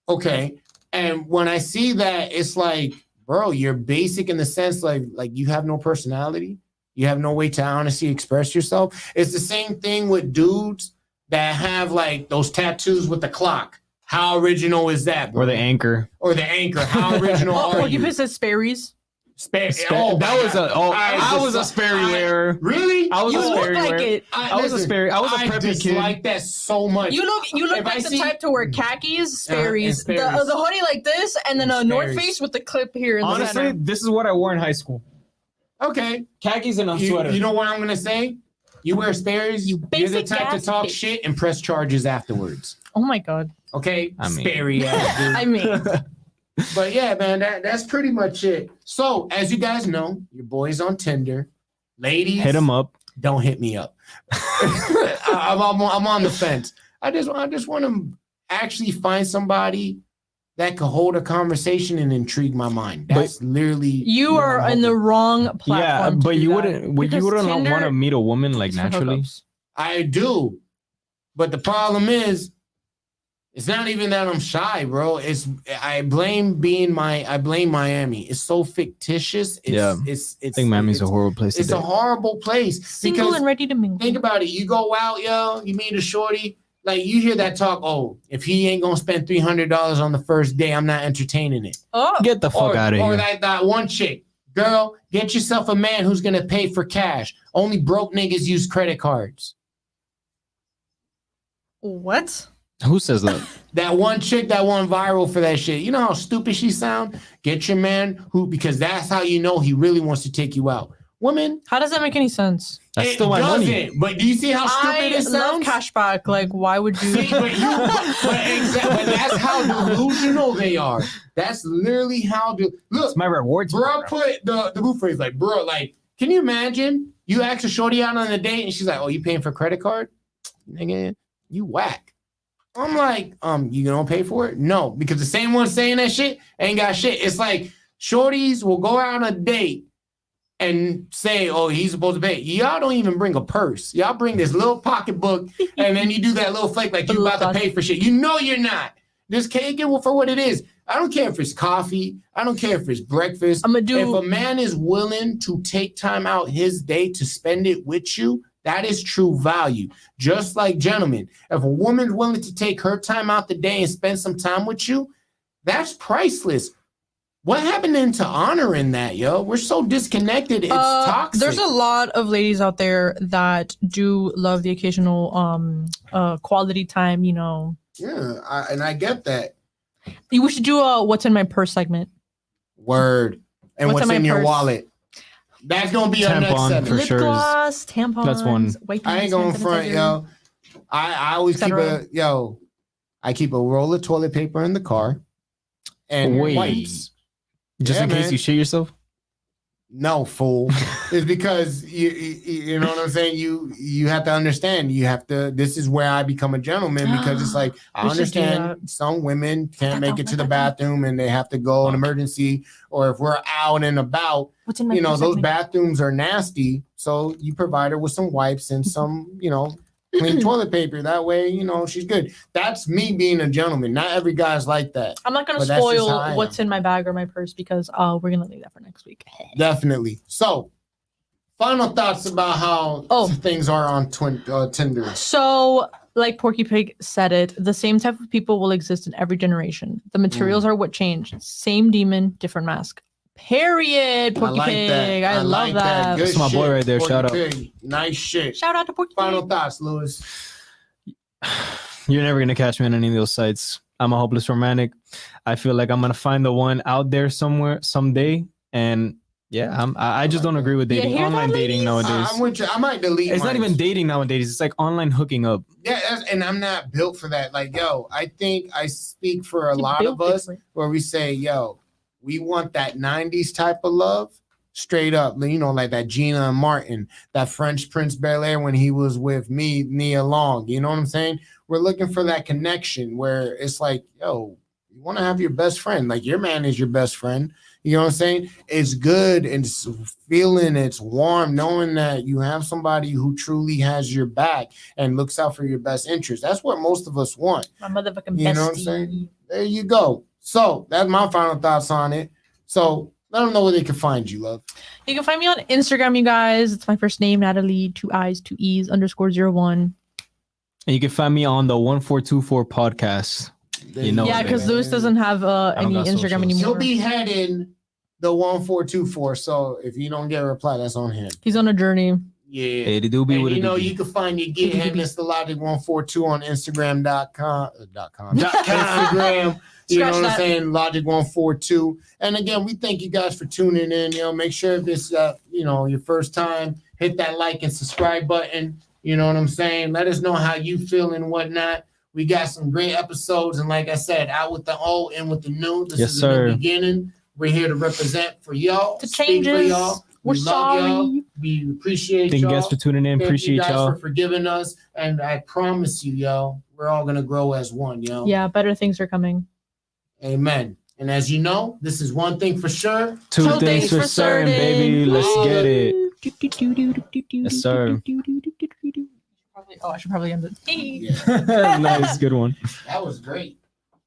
Okay. And when I see that, it's like, bro, you're basic in the sense like you have no personality. You have no way to honestly express yourself. It's the same thing with dudes that have like those tattoos with the clock. How original is that, bro? Or the anchor. How original are you? Or you said Sperry's. That was a. Oh, I was a Sperry wearer. Really? I was You a look Sperry like wearer. it. I was a Sperry. I was a I preppy dislike kid. that so much. You look If I like the see- type to wear khakis, Sperry's, and Sperry's. the hoodie like this, and then a And North Sperry's. Face with the clip here in the Honestly, center. this is what I wore in high school. Okay. Khakis and a You, sweater. you know what I'm gonna say? You wear Sperry's, you're the basic type to ass talk bitch. shit and press charges afterwards. Oh my god. Okay? I mean- Sperry ass dude. I mean, But yeah, man, that's pretty much it. So, as you guys know, your boy's on Tinder. Ladies, Hit him up. don't hit me up. I'm on the fence. I just want to actually find somebody that could hold a conversation and intrigue my mind. That's literally you what are I'm in the hoping. wrong platform. Yeah, to but do you that. wouldn't. You Because wouldn't Tinder want to meet a woman like is for naturally. hookups. I do, but the problem is, it's not even that I'm shy, bro. I blame Miami. It's so fictitious. It's I think Miami's a horrible place to It's a date. horrible place. Single because and ready to mingle. think about it. You go out, yo, you meet a shorty. Like you hear that talk, oh, if he ain't gonna spend $300 on the first day, I'm not entertaining it. Oh, Get the fuck out of Or here. that one chick, girl, get yourself a man who's gonna pay for cash. Only broke niggas use credit cards. what? Who says that? That one chick that went viral for that shit. You know how stupid she sound? Get your man because that's how you know he really wants to take you out. Woman, How does that make any sense? That's still my money. doesn't. But do you see how stupid I it love sounds? cashback. Like, why would you? See, but that's how delusional they are. That's literally how look. It's my rewards. Bro, program. put the move phrase like, bro, like, can you imagine you ask a shorty out on a date and she's like, oh, you paying for credit card? Nigga, you whack. I'm like, you gonna pay for it? No, because the same one saying that shit ain't got shit. It's like shorties will go out on a date and say, oh, he's supposed to pay. Y'all don't even bring a purse. Y'all bring this little pocketbook and then you do that little flake like you about to pay for shit. You know you're not. Just take it for what it is. I don't care if it's coffee. I don't care if it's breakfast. I'm gonna do. If a man is willing to take time out his day to spend it with you, that is true value. Just like gentlemen, if a woman's willing to take her time out the day and spend some time with you, that's priceless. What happened into honoring that, yo? We're so disconnected. It's toxic. There's a lot of ladies out there that do love the occasional quality time. You know, Yeah, I get that. we should do a "What's in My Purse" segment. Word. And what's my in your purse? wallet? That's gonna be our next Tampon segment. for Lip sure is- gloss, tampons. that's one. Wipes, I ain't going hand front, sanitizer. yo. I always keep Etc. I keep a roll of toilet paper in the car and Wait. wipes. Just Yeah, in case man. you shit yourself. No, fool. It's because you know what I'm saying? You have to understand. You have to. This is where I become a gentleman because it's like I We should do understand some women can't make it to the bathroom and they have to go an emergency, or if we're out and about, What's in my you know, purse those segment? bathrooms are nasty. So you provide her with some wipes and some, you know, clean toilet paper. That way, you know, she's good. That's me being a gentleman. Not every guy's like that. I'm not gonna But that's just spoil how I what's am. in my bag or my purse because we're gonna leave that for next week. Definitely. So, final thoughts about how things are on Tinder. So, like Porky Pig said it, the same type of people will exist in every generation. The materials are what change. Same demon, different mask. Period. Porky Pig. I love like that. Good That's my boy shit, right there. Porky Shout out. Pig. Nice shit. Shout out to Porky Final Pig. thoughts, Lewis. You're never gonna catch me on any of those sites. I'm a hopeless romantic. I feel like I'm gonna find the one out there somewhere someday. And yeah, I just don't agree with Yeah, dating. hear that, Online dating ladies? nowadays. I'm with you. I might delete. It's not mine. even dating nowadays. It's like online hooking up. Yeah, and I'm not built for that. Like, yo, I think I speak for a You lot of built us different. where we say, yo, we want that 90s type of love. Straight up, you know, like that Gina and Martin, that French Prince Bel-Air when he was with me, Nia Long. You know what I'm saying? We're looking for that connection where it's like, yo, you want to have your best friend. Like your man is your best friend. You know what I'm saying? It's good and it's feeling, it's warm, knowing that you have somebody who truly has your back and looks out for your best interest. That's what most of us want. My motherfucking You know what I'm bestie. saying? There you go. So that's my final thoughts on it. So let them know where they can find you, love. You can find me on Instagram, you guys. It's my first name, Natalie, 2 I's, 2 E's, _01. And you can find me on the 1424 podcast. You know Yeah, it, because man. Lewis doesn't have don't any got Instagram socials. anymore. He'll be heading the 1424. So if you don't get a reply, that's on him. He's on a journey. Yeah. Hey, the doobie And with you a know, doobie. you can find your get him, Mr. Logic 142 on Instagram.com. Instagram. You know what I'm saying? Logic 142. And again, we thank you guys for tuning in. You know, make sure if it's your first time, hit that like and subscribe button. You know what I'm saying? Let us know how you feel and whatnot. We got some great episodes, and like I said, out with the old, in with the new. This is in the beginning. We're here to represent for y'all. The changes. Speak for y'all. We're sorry. Y'all. We appreciate Thank y'all. you guys for tuning in. Appreciate you guys y'all for forgiving us. And I promise you, yo, we're all gonna grow as one, yo. Yeah, better things are coming. Amen. And as you know, this is one thing for sure. Two things for certain, baby. Let's get it. Yes, sir. I should probably end it. Yeah. Nice, good one. That was great.